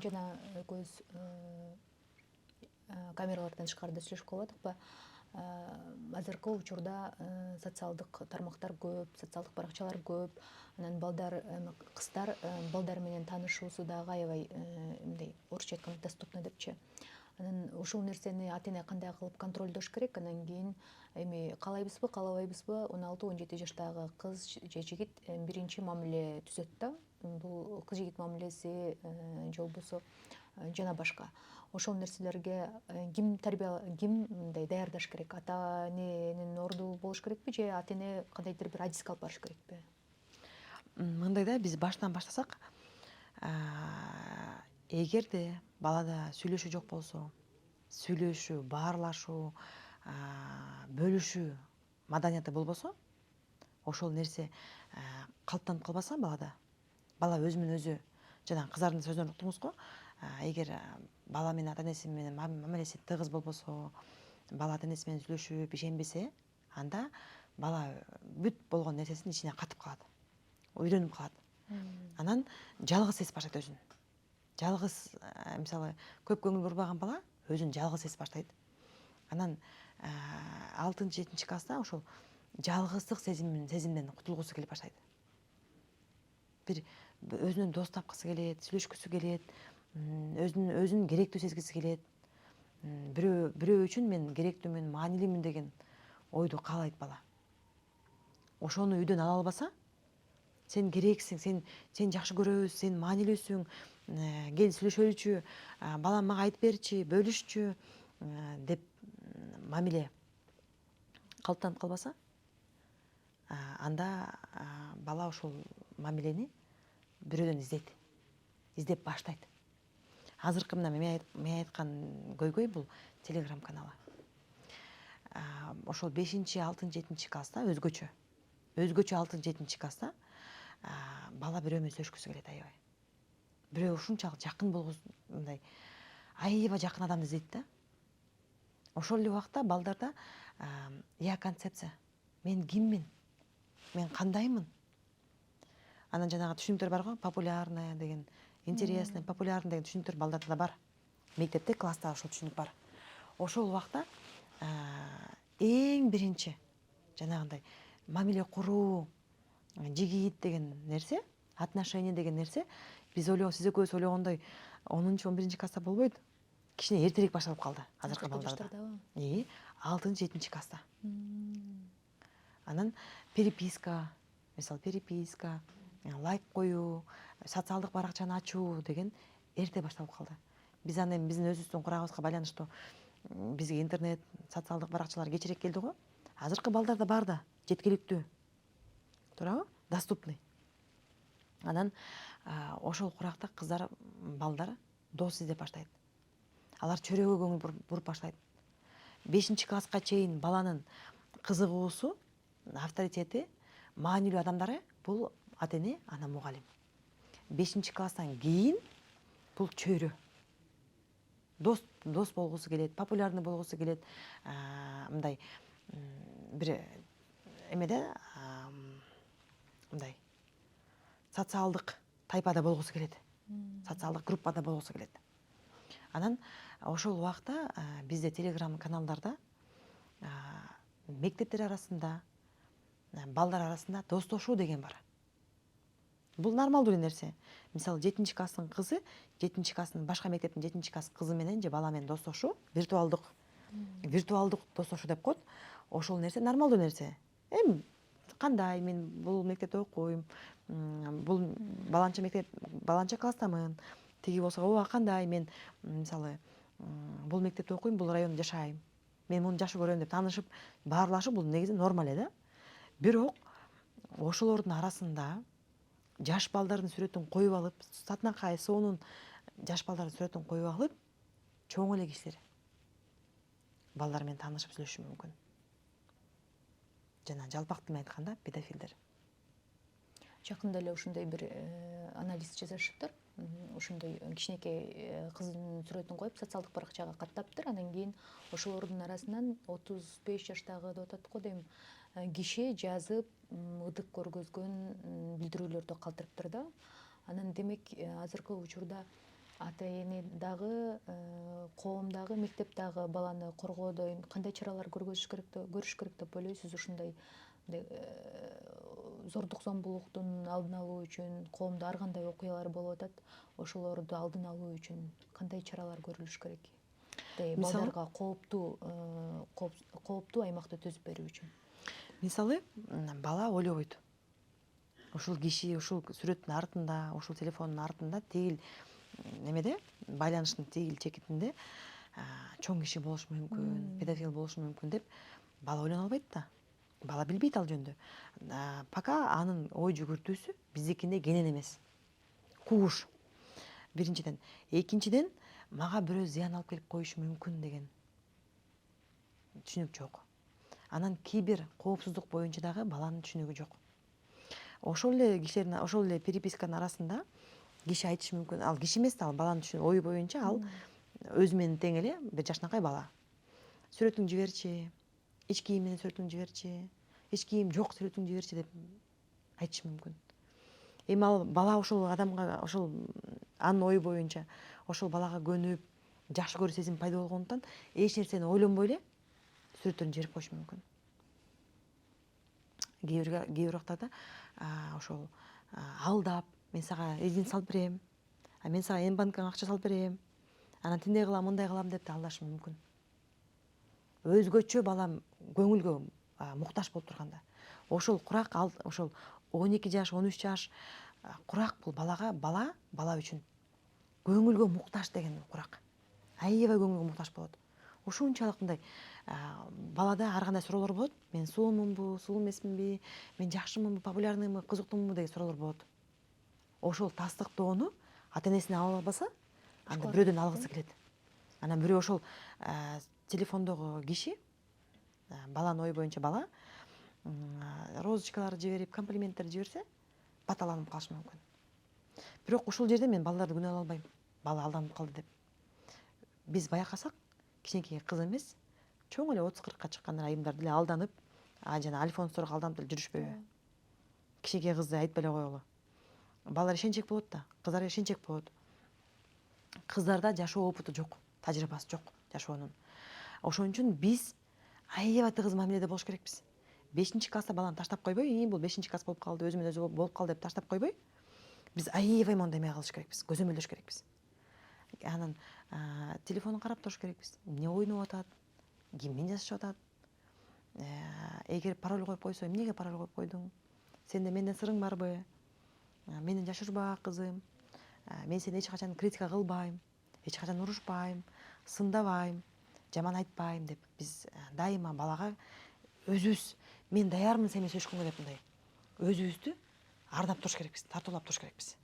Жана көз камералардан тышкарыда сүйлөшүп калбадыкпы? Азыркы учурда социалдык тармактар көп, социалдык баракчалар көп. Анан балдар, кыздар балдар менен таанышуусу дагы аябай мындай орусча айтканда доступно депчи. Анан ушул нерсени ата эне кандай кылып контролдош керек? Анан кийин эми каалайбызбы, каалабайбызбы, 16-17 жаштагы кыз же жигит биринчи мамиле түзөт да. Бул кыз жигит мамилеси же болбосо жана башка. Ошол нерселерге ким мындай даярдаш керек? Ата эненин орду болуш керекпи же ата эне кандайдыр бир адиске алып барыш керекпи?
Мындай да, биз баштан баштасак, эгерде балада сүйлөшүү жок болсо, сүйлөшүү, баарлашуу, бөлүшүү маданияты болбосо, ошол нерсе калыптанып калбаса балада, бала өзү менен өзү, жана кыздардын сөзүнөн уктуңуз го, эгер бала менен ата энеси менен мамилеси тыгыз болбосо, бала ата энеси менен сүйлөшүп ишенбесе, анда бала бүт болгон нерсесин ичине катып калат, үйрөнүп калат. Анан жалгыз сезип баштайт өзүн. Жалгыз, мисалы, көп көңүл бурбаган бала өзүн жалгыз сезип баштайт. Анан 6-7 класста ошол жалгыздык сезимден кутулгусу келип баштайт. Бир өзүнөн дос тапкысы келет, сүйлөшкүсү келет, өзүн керектүү сезгиси келет. Бирөө үчүн мен керектүүмүн, маанилүүмүн деген ойду каалайт бала. Ошону үйдөн ала албаса, сен керексиң, сен жакшы көрөбүз, сен маанилүүсүң, кел сүйлөшөлүчү, балам мага айтып берчи, бөлүшчү деп мамиле калыптанып калбаса, анда бала ошол мамилени бирөөдөн издейт. издеп баштайт. Азыркы мына мен айткан көйгөй бул телеграм каналы. Ошол 5-6, 7 класста өзгөчө 6-7 класста бала бирөө менен сөйлөшкүсү келет аябай. Бирөө ушунчалык жакын болгус мындай аябай жакын адамды издейт да. Ошол эле убакта балдарда я концепция. Мен киммин? Мен кандаймын? Анан жанагы түшүнүктөр бар го, популярная деген, интересный, популярный деген түшүнүктөр балдарда да бар. Мектепте, класста ошол түшүнүк бар. Ошол убакта эң биринчи жанагындай мамиле куруу, жигит деген нерсе, отношение деген нерсе биз сиз экөөбүз ойлогондой 10-11 класста болбойт. Кичине эртерээк башталып калды азыркы балдарда. 6-7 класста. Анан переписка, лайк коюу, социалдык баракчаны ачуу деген эрте башталып калды. Биз аны биздин өзүбүздүн курагыбызга байланыштуу бизге интернет, социалдык баракчалар кечирээк келди го. Азыркы балдарда бар да, жеткиликтүү. Туурабы? Доступный. Анан ошол куракта кыздар, балдар дос издеп баштайт. Алар чөрөгө көңүл буруп баштайт. 5 класска чейин баланын кызыгуусу, авторитети, маанилүү адамдары бул ата-эне, ана мугалим. 5 класстан кийин бул чөйрө. Дос болгусу келет, популярный болгусу келет, мындай бир эмеде мындай социалдык тайпада болгусу келет. Социалдык группада болгусу келет. Анан ошол убакта бизде телеграм каналдарда мектептер арасында, балдар арасында достошуу деген бар. Бул нормалдуу нерсе. Мисалы 7 класстын кызы, 7 класстын башка мектептин 7 класс кызы менен же бала менен достошуу, виртуалдык достошуу деп коет. Ошол нерсе нормалдуу нерсе. Кандай мен бул мектепте окуйм, бул баланча класстамын. Тиги болсо, ооба кандай мен мисалы бул мектепте окуйм, бул райондо жашайм. Мен муну жакшы көрөм деп таанышып, баарлашып бул негизи нормал да. Бирок ошолордун арасында жаш балдардын сүрөтүн коюп алып, Сатнакай, Соонун жаш балдардын сүрөтүн коюп алып, чоң эле кишилер балдар менен таанышып сүйлөшүшү мүмкүн. Жана жалпак тил менен айтканда педофилдер.
Жакында эле ушундай бир анализ жасашыптыр. Ошондой кичинекей кыздын сүрөтүн коюп социалдык баракчага каттаптыр. Анан кийин ошолордун арасынан 35 жаштагы деп атат го дейм киши жазып ыдык көргөзгөн билдирүүлөрдү калтырыптыр да. Анан демек азыркы учурда ата-эне дагы, коом дагы, мектеп дагы баланы коргоодо кандай чаралар көрүш керек деп ойлойсуз? Ушундай зордук зомбулуктун алдын алуу үчүн коомдо ар кандай окуялар болуп атат. Ошолорду алдын алуу үчүн кандай чаралар көрүлүш керек? Балдарга кооптуу аймакты түзүп берүү үчүн.
Мисалы, бала ойлобойт. Ушул киши, ушул сүрөттүн артында, ушул телефондун артында тигил немеде, байланыштын тигил чекитинде чоң киши болушу мүмкүн, педофил болушу мүмкүн деп бала ойлоно албайт да. Бала билбейт ал жөнүндө. Пока анын ой жүгүртүүсү биздикиндей кенен эмес. Кууш. Биринчиден. Экинчиден, мага бирөө зыян алып келип коюшу мүмкүн деген түшүнүк жок. Анан кибер коопсуздук боюнча дагы баланын түшүнүгү жок. Ошол эле кишилердин, ошол эле переписканын арасында киши айтышы мүмкүн. Ал киши эмес да, ал баланын түшүнүгү ою боюнча ал өзү менен тең эле бир жашынакай бала. Сүрөтүңдү жиберчи, ич кийим менен сүрөтүңдү жиберчи, ич кийим жок сүрөтүңдү жиберчи деп айтышы мүмкүн. Эми ал бала ошол адамга, ошол анын ою боюнча ошол балага көнүп, жакшы көрүү сезим пайда болгондуктан эч нерсени ойлонбой эле сүрөттөрүн жиберип коюшу мүмкүн. Кээ бир убактарда ошол алдап, мен сага изин салып берем, мен сага М-банкыңа акча салып берем, анан тиндей кылам, мындай кылам деп алдашы мүмкүн. Өзгөчө бала көңүлгө муктаж болуп турганда. Ошол курак, ошол 12 жаш, 13 жаш курак бул бала үчүн көңүлгө муктаж деген курак. Аябай көңүлгө муктаж болот. Ушунчалык мындай балада ар кандай суроолор болот. Мен сулуумунбу, сулуу эмесминби, мен жакшымынбы, популярныймы, кызыктуумбу деген суроолор болот. Ошол тастыктоону ата энесине ала албаса, анда
Школа
бирөөдөн алгысы келет. Анан бирөө ошол телефондогу киши, баланын ою боюнча бала розочкаларды жиберип, комплименттерди жиберсе, баталанып калышы мүмкүн. Бирок ушул жерде мен балдарды күнөө ала албайм. Бала алданып калды деп. Биз байкасак, кичинекей кыз эмес, чоң эле 30-40ка чыккандар айымдар деле алданып, жана Альфон сторго алданып деле жүрүшпөйбү. Кичинекей кызды айтпай эле коелу. Балдар ишенчек болот да, кыздар ишенчек болот. Кыздарда жашоо опыту жок, тажрыйбасы жок жашоонун. Ошон үчүн биз аябай тыгыз мамиледе болуш керекпиз. 5-класста баланы таштап койбой, бул 5-класс болуп калды, өзүмөн өзү болуп калды деп таштап койбой, биз аябай моундай эме кылыш керекпиз, көзөмөлдөш керекпиз. Анан телефонун карап туруш керекпиз. Эмне ойноп атат, киммен жазышып атат. Эгер пароль коюп койсо, эмнеге пароль коюп койдуң? Сенде менден сырың барбы? Менден жашырба кызым. Мен сени эч качан критика кылбайм, эч качан урушпайм, сындабайм, жаман айтпайм деп биз дайыма балага өзүбүз мен даярмын сени сөйлөшкөнгө деп мындай өзүбүздү ардап туруш керекпиз, тартуулап туруш керекпиз.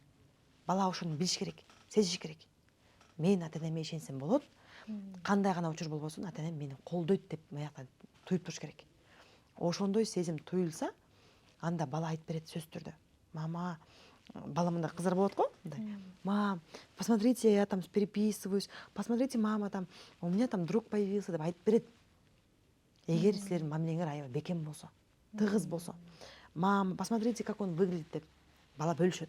Бала ошону билиш керек, сезиш керек. Мен ата энеме ишенсем болот, кандай гана учур болбосун, ата энем мени колдойт деп маяктан туюп туруш керек. Ошондой сезим туюлса, анда бала айтып берет сөзсүз түрдө. Мама, бала мындай кыздар болот го, мындай. Мам, посмотрите, я там переписываюсь. Посмотрите, мама, там у меня там друг появился деп айтып берет. Эгер силердин мамилеңер аябай бекем болсо, тыгыз болсо. Мама, посмотрите, как он выглядит деп бала бөлүшөт.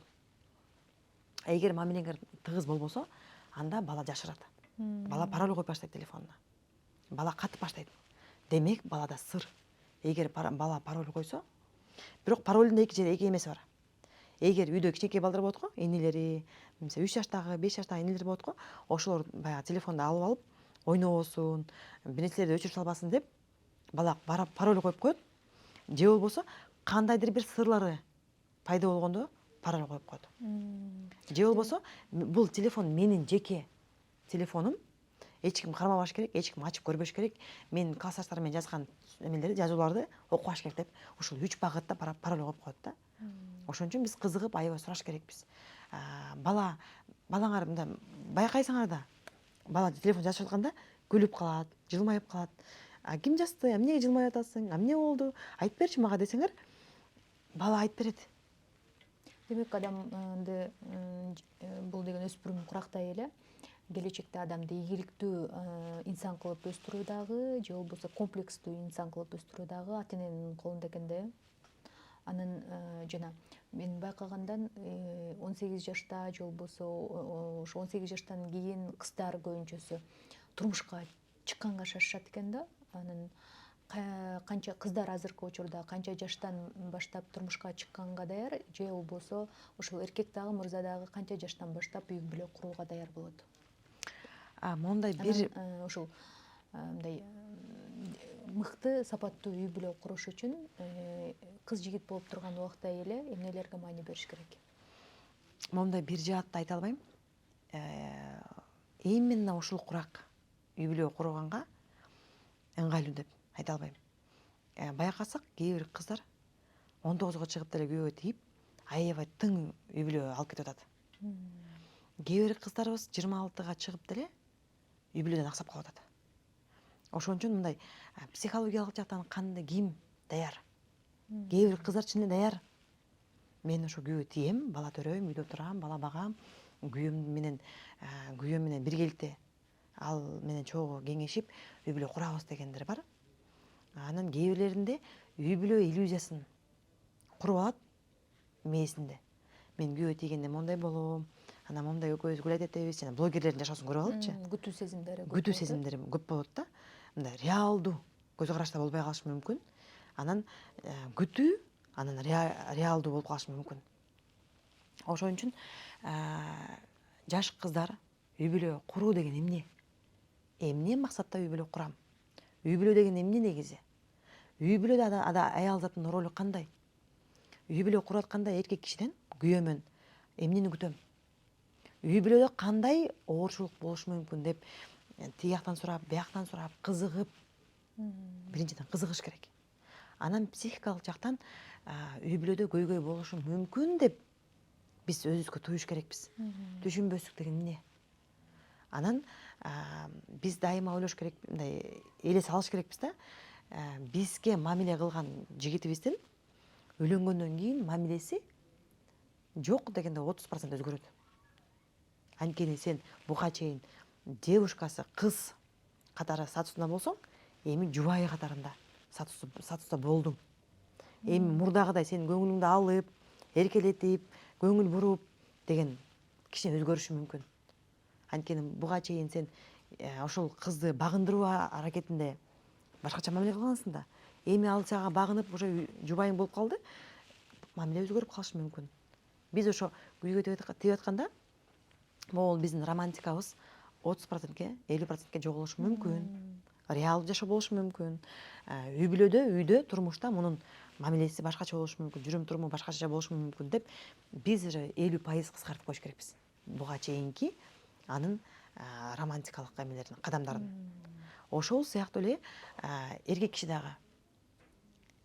Эгер мамилеңер тыгыз болбосо, анда бала жашырат. Бала пароль коюп баштайт телефонуна. Бала катып баштайт. Демек, балада сыр. Эгер бала пароль койсо, бирок паролдун эки эмеси бар. Эгер үйдө кичинекей балдар болот го, энелери, 3 жаштагы, 5 жаштагы энелер болот го, ошолор баягы телефонду алып ойнобосун, бир нерселерди өчүрүп салбасын деп, бала пароль коюп коет. Же болбосо, кандайдыр бир сырлары пайда болгондо пароль коюп коет. Же болбосо, бул телефон менин жеке телефонум, эч ким кармабаш керек, эч ким ачып көрбөш керек. Мен классташтарым менен жазган эмелерди, жазууларды окубаш керек деп, ушул 3 багытта пароль коюп коет да. Ошон үчүн биз кызыгып аябай сураш керекпиз. Балаңар мындай байкайсыңар да, бала телефон жазышып атканда күлүп калат, жылмайып калат. Ким жазды? Эмнеге жылмайып атасың? Эмне болду? Айтып берчи мага десеңер, бала айтып берет.
Демек, адамды бул деген өспүрүм курактай эле келечекте адамды ийгиликтүү инсан кылып өстүрүүдагы, же болбосо комплекстүү инсан кылып өстүрүүдагы ата эненин колунда экен да. Анын жана мен байкагандан 18 жашта же болбосо ошо 18 жаштан кийин кыздар көбүнчөсү турмушка чыкканга шашышат экен да. Анын канча кыздар азыркы учурда канча жаштан баштап турмушка чыкканга даяр, же болбосо ошол эркек дагы мырза дагы канча жаштан баштап үй бүлө курууга даяр болот?
Мондай бир
ушул мындай мыкты сапаттуу үй бүлө куруш үчүн кыз жигит болуп турган убакта эле эмнелерге маани бериш керек?
Мондай бир жаатты айта албайм. Именно ушул курак үй бүлө курганга ыңгайлуу деп айта албайм. Байкасак, кээ бир кыздар 19го чыгып деле күйөөгө тийип, аябай тың үй бүлө алып кетип атат. Кээ бир кыздарыбыз 26га чыгып деле үй бүлөдөн аксап калып атат. Ошон үчүн мындай психологиялык жактан кандай ким даяр? Кээ бир кыздар чын эле даяр. Мен ошо күйөө тием, бала төрөйм, үйдө турам, бала багам, күйөөм менен биргеликте ал менен чогуу кеңешип үй бүлө курабыз дегендер бар. Анан кээ бирлеринде үй бүлө иллюзиясын куруп алат мээсинде. Мен күйөө тийгенде мондай болом, анан мондай экөөбүз гулять этебиз, жана блогерлердин жашоосун көрүп алыпчы.
Күтүү сезимдери
Күтүү көп болот да. Мындай реалдуу көз карашта болбой калышы мүмкүн. Анан күтүү, анан реалдуу болуп калышы мүмкүн. Ошон үчүн жаш кыздар үй бүлө куруу деген эмне? Эмне максатта үй бүлө курам? Үй бүлө деген эмне негизи? Үй бүлөдө аял затынын ролу кандай? Үй бүлө куруп атканда эркек кишиден, күйөөмөн эмнени күтөм? Үй бүлөдө кандай оорчулук болушу мүмкүн деп тияктан сурап, бияктан сурап, кызыгып, биринчиден кызыгыш керек. Анан психикалык жактан үй бүлөдө көйгөй болушу мүмкүн деп биз өзүбүзгө туюш керекпиз. Түшүнбөсүк деген эмне? Анан биз дайыма ойлош керек, мындай эле салыш керекпиз да. Бизге мамиле кылган жигитибиздин үйлөнгөндөн кийин мамилеси жок дегенде 30% өзгөрөт. Анткени сен буга чейин девушкасы, кыз катары статусунда болсоң, эми жубайы катарында статуста болдуң. Эми мурдагыдай сен көңүлүңдү алып, эркелетип, көңүл буруп деген кичине өзгөрүшү мүмкүн. Анткени буга чейин сен ошол кызды багындыруу аракетинде башкача мамиле кылгансың да. Эми ал сага багынып уже жубайың болуп калды, мамиле өзгөрүп калышы мүмкүн. Биз ошо күйгө тийип атканда, могул биздин романтикабыз 30%ке, 50%ке жоголушу мүмкүн. Реалдуу жашоо болушу мүмкүн. Үй бүлөдө, үйдө, турмушта мунун мамилеси башкача болушу мүмкүн, жүрүм туруму башкача болушу мүмкүн деп биз 50% кыскартып коюш керекпиз. Буга чейинки анын романтикалык эмелерин, кадамдарын. Ошол сыяктуу эле эркек киши дагы.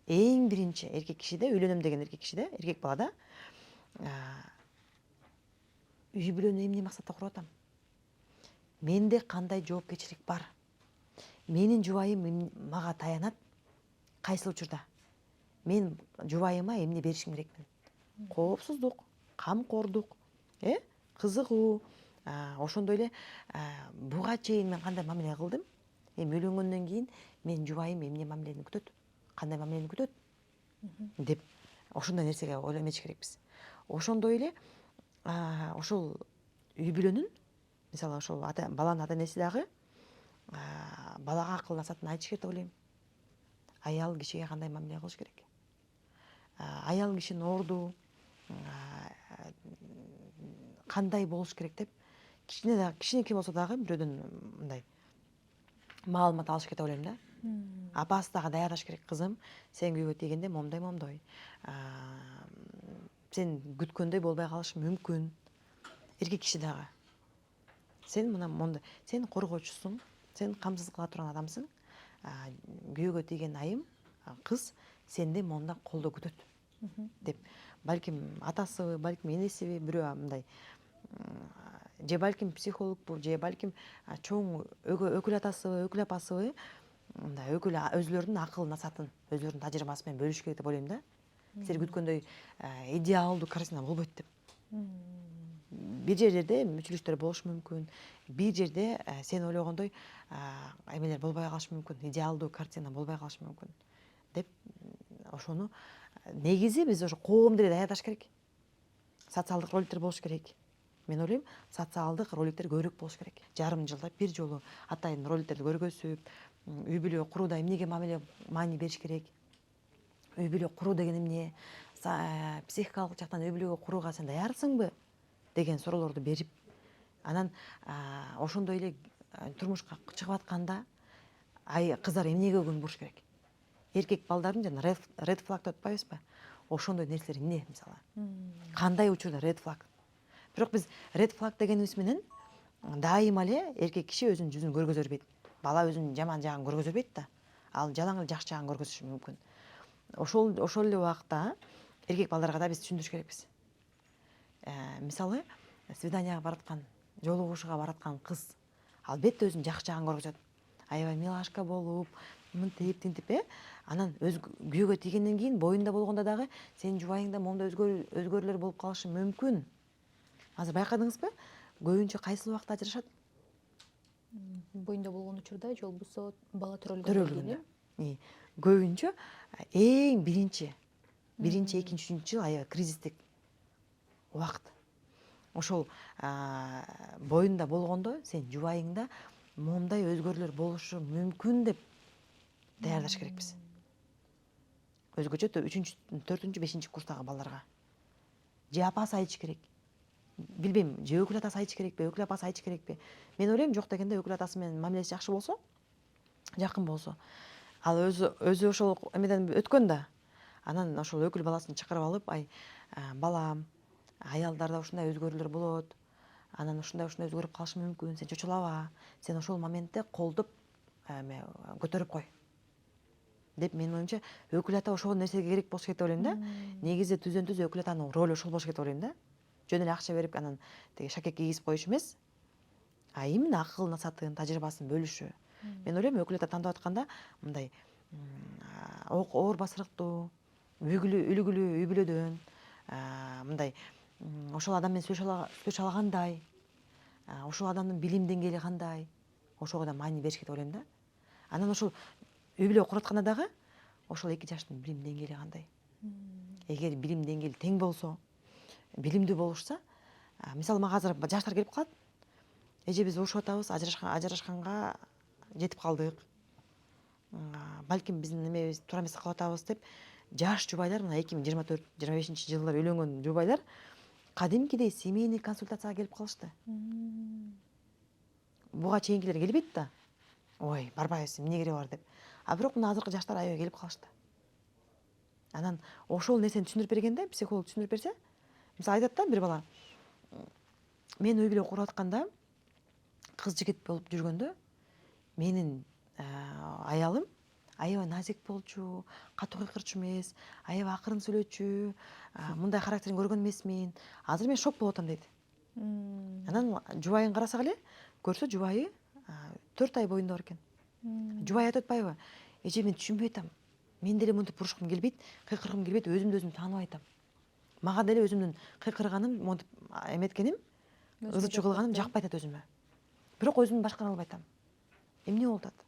Эң биринчи эркек кишиде, үйлөнөм деген эркек кишиде, эркек балада үй бүлөнү эмне максатта куруп атам? Менде кандай жоопкерчилик бар? Менин жубайым мага таянат кайсыл учурда? Мен жубайыма эмне беришим керекмин? Коопсуздук, камкордук, кызыгуу. Ошондой эле буга чейин мен кандай мамиле кылдым? Эми үйлөнгөндөн кийин мен жубайым эмне мамилени күтөт? Кандай мамилени күтөт? Деп ошондой нерсеге ойлонмош керекпиз. Ошондой эле ошол үй бүлөнүн, мисалы ошол баланын ата энеси дагы балага акыл насаатын айтыш керек деп ойлойм. Аял кишиге кандай мамиле кылыш керек? Аял кишинин орду кандай болуш керек деп кичинекей болсо дагы бирөөдөн мындай маалымат алыш керек деп ойлойм да. Апасы дагы даярдаш керек: кызым, сен күйгө тийгенде момдой. Сен күткөндөй болбой калышы мүмкүн. Эркек киши дагы. Сен мына мондай, сен коргоочусуң, сен камсыз кыла турган адамсың. Күйгө тийген айым, кыз сенди монда колдоо күтөт деп. Балким атасыбы, балким энесиби, бирөө мындай же балким психологбу, же балким чоң өкүл атасыбы, өкүл апасыбы, мындай өкүл өзүлөрүнүн акыл насатын, өзүлөрүнүн тажрыйбасы менен бөлүш керек деп ойлойм да. Силер күткөндөй идеалдуу картина болбойт деп. Бир жерде мүчүлүштөр болушу мүмкүн. Бир жерде сен ойлогондой эмелер болбой калышы мүмкүн. Идеалдуу картина болбой калышы мүмкүн деп ошону негизи биз ошо коом деле даярдаш керек. Социалдык роликтер болуш керек. Мен ойлойм, социалдык роликтер көбүрөөк болуш керек. Жарым жылда бир жолу атайын роликтерди көргөзүп, үй бүлө курууда эмнеге маани бериш керек? Үй бүлө куруу деген эмне? Психикалык жактан үй бүлөгө курууга сен даярсыңбы деген суроолорду берип, анан ошондой эле турмушка чыгып атканда кыздар эмнеге көңүл буруш керек? Эркек балдардын жана ред флаг деп атпайбызбы? Ошондой нерселер эмне, мисалы? Кандай учурда ред флаг? Бирок биз ред флаг дегенибиз менен дайыма эле эркек киши өзүнүн жүзүн көргөзө бербейт. Бала өзүнүн жаман жагын көргөзө бербейт да. Ал жалаң эле жакшы жагын көргөзүшү мүмкүн. Ошол эле убакта эркек балдарга да биз түшүндүрүш керекпиз. Мисалы, свиданияга бараткан, жолугушууга бараткан кыз албетте өзүнүн жакшы жагын көргөзөт. Аябай милашка болуп, мынтип, тинтип, анан өз күйгө тийгенден кийин боюнда болгондо дагы сенин жубайыңда моундай өзгөрүүлөр болуп калышы мүмкүн. Азыр байкадыңызбы? Көбүнчө кайсыл убакта ажырашат?
Боюнда болгон учурда, же болбосо бала төрөлгөндө.
Көбүнчө эң биринчи, экинчи, үчүнчү жыл аябай кризистик убакыт. Ошол боюнда болгондо сен жубайыңда моундай өзгөрүүлөр болушу мүмкүн деп даярдаш керекпиз. Өзгөчө 3-4, 5 курстагы балдарга. Же апасы айтыш керек. Билбейм, же өкүл атасы айтыш керекпи, өкүл апасы айтыш керекпи? Мен ойлойм, жок дегенде өкүл атасы менен мамилеси жакшы болсо, жакын болсо, ал өзү ошол эмеден өткөн да. Анан ошол өкүл баласын чакырып алып, балам, аялдарда ушундай өзгөрүүлөр болот. Анан ушундай өзгөрүп калышы мүмкүн. Сен чочулаба. Сен ошол моментте колдоп көтөрүп кой. Деп менин оюмча, өкүл ата ошол нерсеге керек болуш керек деп ойлойм да. Негизи түздөн-түз өкүл атанын ролу ошол болуш керек деп ойлойм да. жөн эле акча берип анан тиги шакекке кийгизип коюш эмес, а именно акыл насатын, тажрыйбасын бөлүшү. Мен ойлойм өкүл ата тандап атканда мындай оор басырыктуу, үлгүлүү үй бүлөдөн мындай ошол адам менен сүйлөшө алгандай, ошол адамдын билим деңгээли кандай, ошого да маани бериш керек деп ойлойм да. Анан ошол үй бүлө куруп атканда дагы ошол эки жаштын билим деңгээли кандай. Эгер билим деңгээли тең болсо, билимдүү болушса, мисалы мага азыр жаштар келип калат. Эже биз урушуп атабыз, ажырашканга жетип калдык. Балким биздин немебиз туура эмес кылып атабыз деп жаш жубайлар, мына 2024-25 жылдар үйлөнгөн жубайлар кадимкидей семейный консультацияга келип калышты. Буга чейинкилер келбейт да. Ой, барбайбыз, эмне кереги бар деп. А бирок мына азыркы жаштар аябай келип калышты. Анан ошол нерсени түшүндүрүп бергенде, психолог түшүндүрүп берсе, мисалы айтат да бир бала, мен үй бүлө куруп атканда, кыз жигит болуп жүргөндө, менин аялым аябай назик болчу, катуу кыйкырчу эмес, аябай акырын сүйлөчү, мындай характерин көргөн эмесмин. Азыр мен шок болуп атам дейт. Анан жубайын карасак эле, көрсө жубайы 4 ай боюнда бар экен. Жубай айтып атпайбы? Эже, мен түшүнбөй атам. Мен деле мынтип бурушкум келбейт, кыйкыргым келбейт, өзүмдү өзүм тааныбай атам. Мага деле өзүмдүн кыйкырганым, монтип эметкеним, ызычуу кылганым жакпай атат өзүмө. Бирок өзүмдү башкара албай атам. Эмне болуп атат?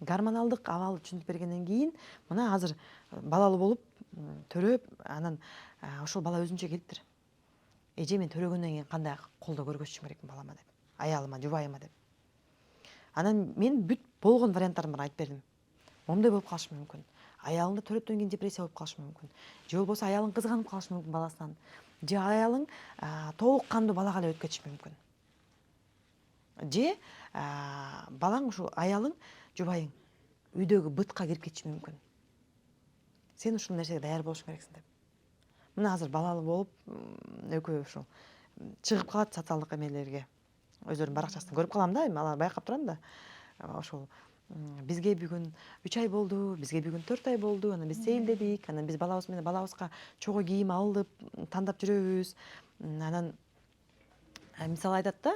Гормоналдык абалды түшүндүрүп бергенден кийин, мына азыр балалуу болуп, төрөп, анан ошол бала өзүнчө келиптир. Эже, мен төрөгөндөн кийин кандай колдоо көргөзүшүм керекмин балама деп, аялыма, жубайыма деп. Анан мен бүт болгон варианттарын айтып бердим. Момундай болуп калышы мүмкүн. Аялыңда төрөттөн кийин депрессия болуп калышы мүмкүн. Же болбосо аялың кызганып калышы мүмкүн баласынан. Же аялың толук кандуу балага эле өтүп кетиши мүмкүн. Же балаң ушу аялың, жубайың үйдөгү бытка кирип кетиши мүмкүн. Сен ушул нерсеге даяр болушуң керексиң деп. Мына азыр балалуу болуп, экөө ушул чыгып калат социалдык эмелерге. Өздөрүнүн баракчасынан көрүп калам да, эми алар байкап турам да. Ошол бизге бүгүн 3 ай болду, бизге бүгүн 4 ай болду, анан биз сейилдедик, анан биз балабыз менен балабызга чогуу кийим алып, тандап жүрөбүз. Анан мисалы айтат да,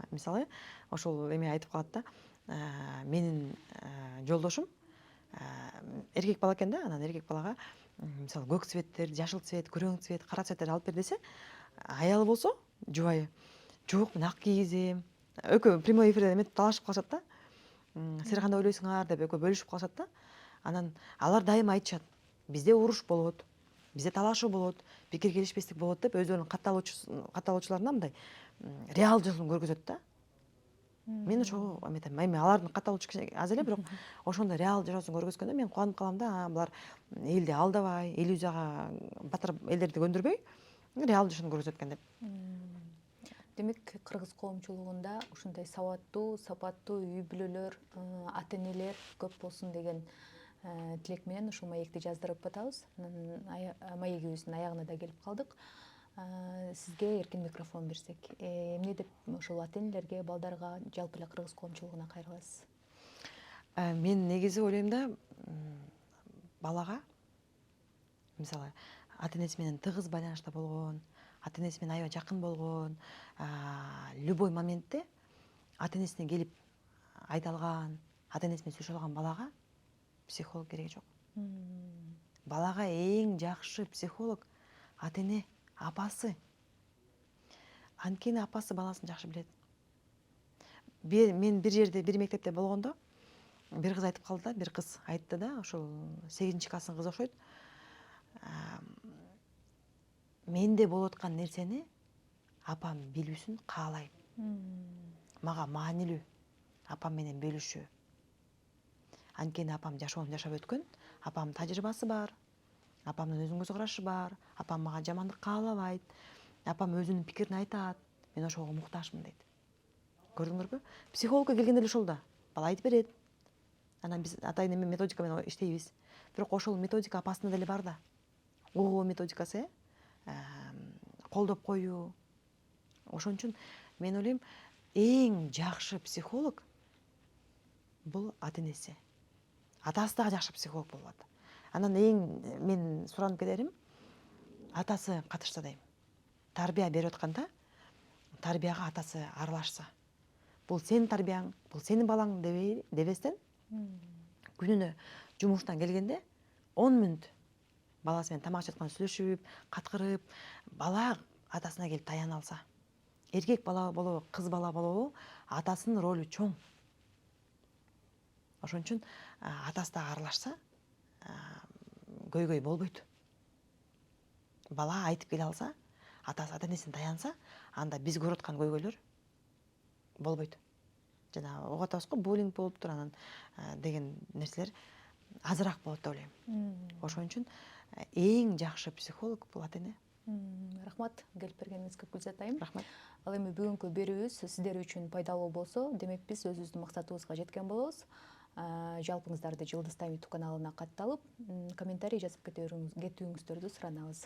мисалы ошол эме айтып калат да, менин жолдошум эркек бала экен да, анан эркек балага мисалы көк цветтер, жашыл цвет, күрөң цвет, кара цветтерди алып бер десе, аялы болсо, жубайы, жок, мен ак кийгизем. Экөө прямой эфирде эметип талашып калышат да. Силер кандай ойлойсуңар деп экөө бөлүшүп калышат да. Анан алар дайыма айтышат, бизде уруш болот, бизде талашуу болот, пикир келишпестик болот деп өздөрүнүн катталуучуларына мындай реалдуулугун көргөзөт да. Мен ошого эметем, эми алардын катталуучу аз эле, бирок ошондой реал жашоосун көргөзгөндө мен кубанып калам да, булар элди алдабай, иллюзияга батырып элдерди көндүрбөй, реал жашоону көргөзөт экен деп.
Демек, кыргыз коомчулугунда ушундай сабаттуу, сапаттуу үй бүлөлөр, ата энелер көп болсун деген тилек менен ушул маекти жаздырып атабыз. Маегибиздин аягына да келип калдык. Сизге эркин микрофон берсек, эмне деп ошол ата энелерге, балдарга, жалпы эле кыргыз коомчулугуна кайрыласыз?
Мен негизи ойлойм да, балага мисалы ата энеси менен тыгыз байланышта болгон, ата энеси менен аябай жакын болгон, любой моментте ата энесине келип айта алган, ата энеси менен сүйлөшө алган балага психолог кереги жок. Балага эң жакшы психолог ата эне, апасы. Анткени апасы баласын жакшы билет. Мен бир жерде, бир мектепте болгондо, бир кыз айтып калды да, бир кыз айтты да, ошол 8-класстын кызы окшойт. Менде болуп аткан нерсени апам билүүсүн каалайм. Мага маанилүү апам менен бөлүшүү. Анткени апам жашоонун жашап өткөн, апамдын тажрыйбасы бар, апамдын өзүнүн көз карашы бар, апам мага жамандык каалабайт, апам өзүнүн пикирин айтат, мен ошого муктажмын дейт. Көрдүңөрбү? Психологко келгенде эле ошол да. Бала айтып берет. Анан биз атайын эме методика менен иштейбиз. Бирок ошол методика апасында деле бар да. ООО методикасы, колдоп коюу. Ошон үчүн мен ойлойм, эң жакшы психолог бул ата энеси. Атасы дагы жакшы психолог болот. Анан эң мен суранып кетерим, атасы катышса дейм. тарбия берип атканда тарбияга атасы аралашса, бул сенин тарбияң, бул сенин балаң дебестен, күнүнө жумуштан келгенде 10 мүнөт баласы менен тамак ичатканда сүйлөшүп, каткырып, бала атасына келип таяна алса, эркек бала болобу, кыз бала болобу, атасынын ролу чоң. Ошон үчүн атасы да аралашса, көйгөй болбойт. Бала айтып келе алса, атасы ата-энесине таянса, анда биз көрүп аткан көйгөйлөр болбойт. Жана угуп атабызго, буллинг болуптур анан деген нерселер азыраак болот деп ойлойм. Ошон үчүн эң жакшы психолог бул ата-эне.
Рахмат, келип бергениңизге Гүлзат айым.
Рахмат.
Ал эми бүгүнкү берүүбүз сиздер үчүн пайдалуу болсо, демек биз өзүбүздүн максатыбызга жеткен болобуз. Жалпыңыздарды Жылдыз Тайм YouTube каналына катталып, комментарий жазып кетүүңүздөрдү суранабыз.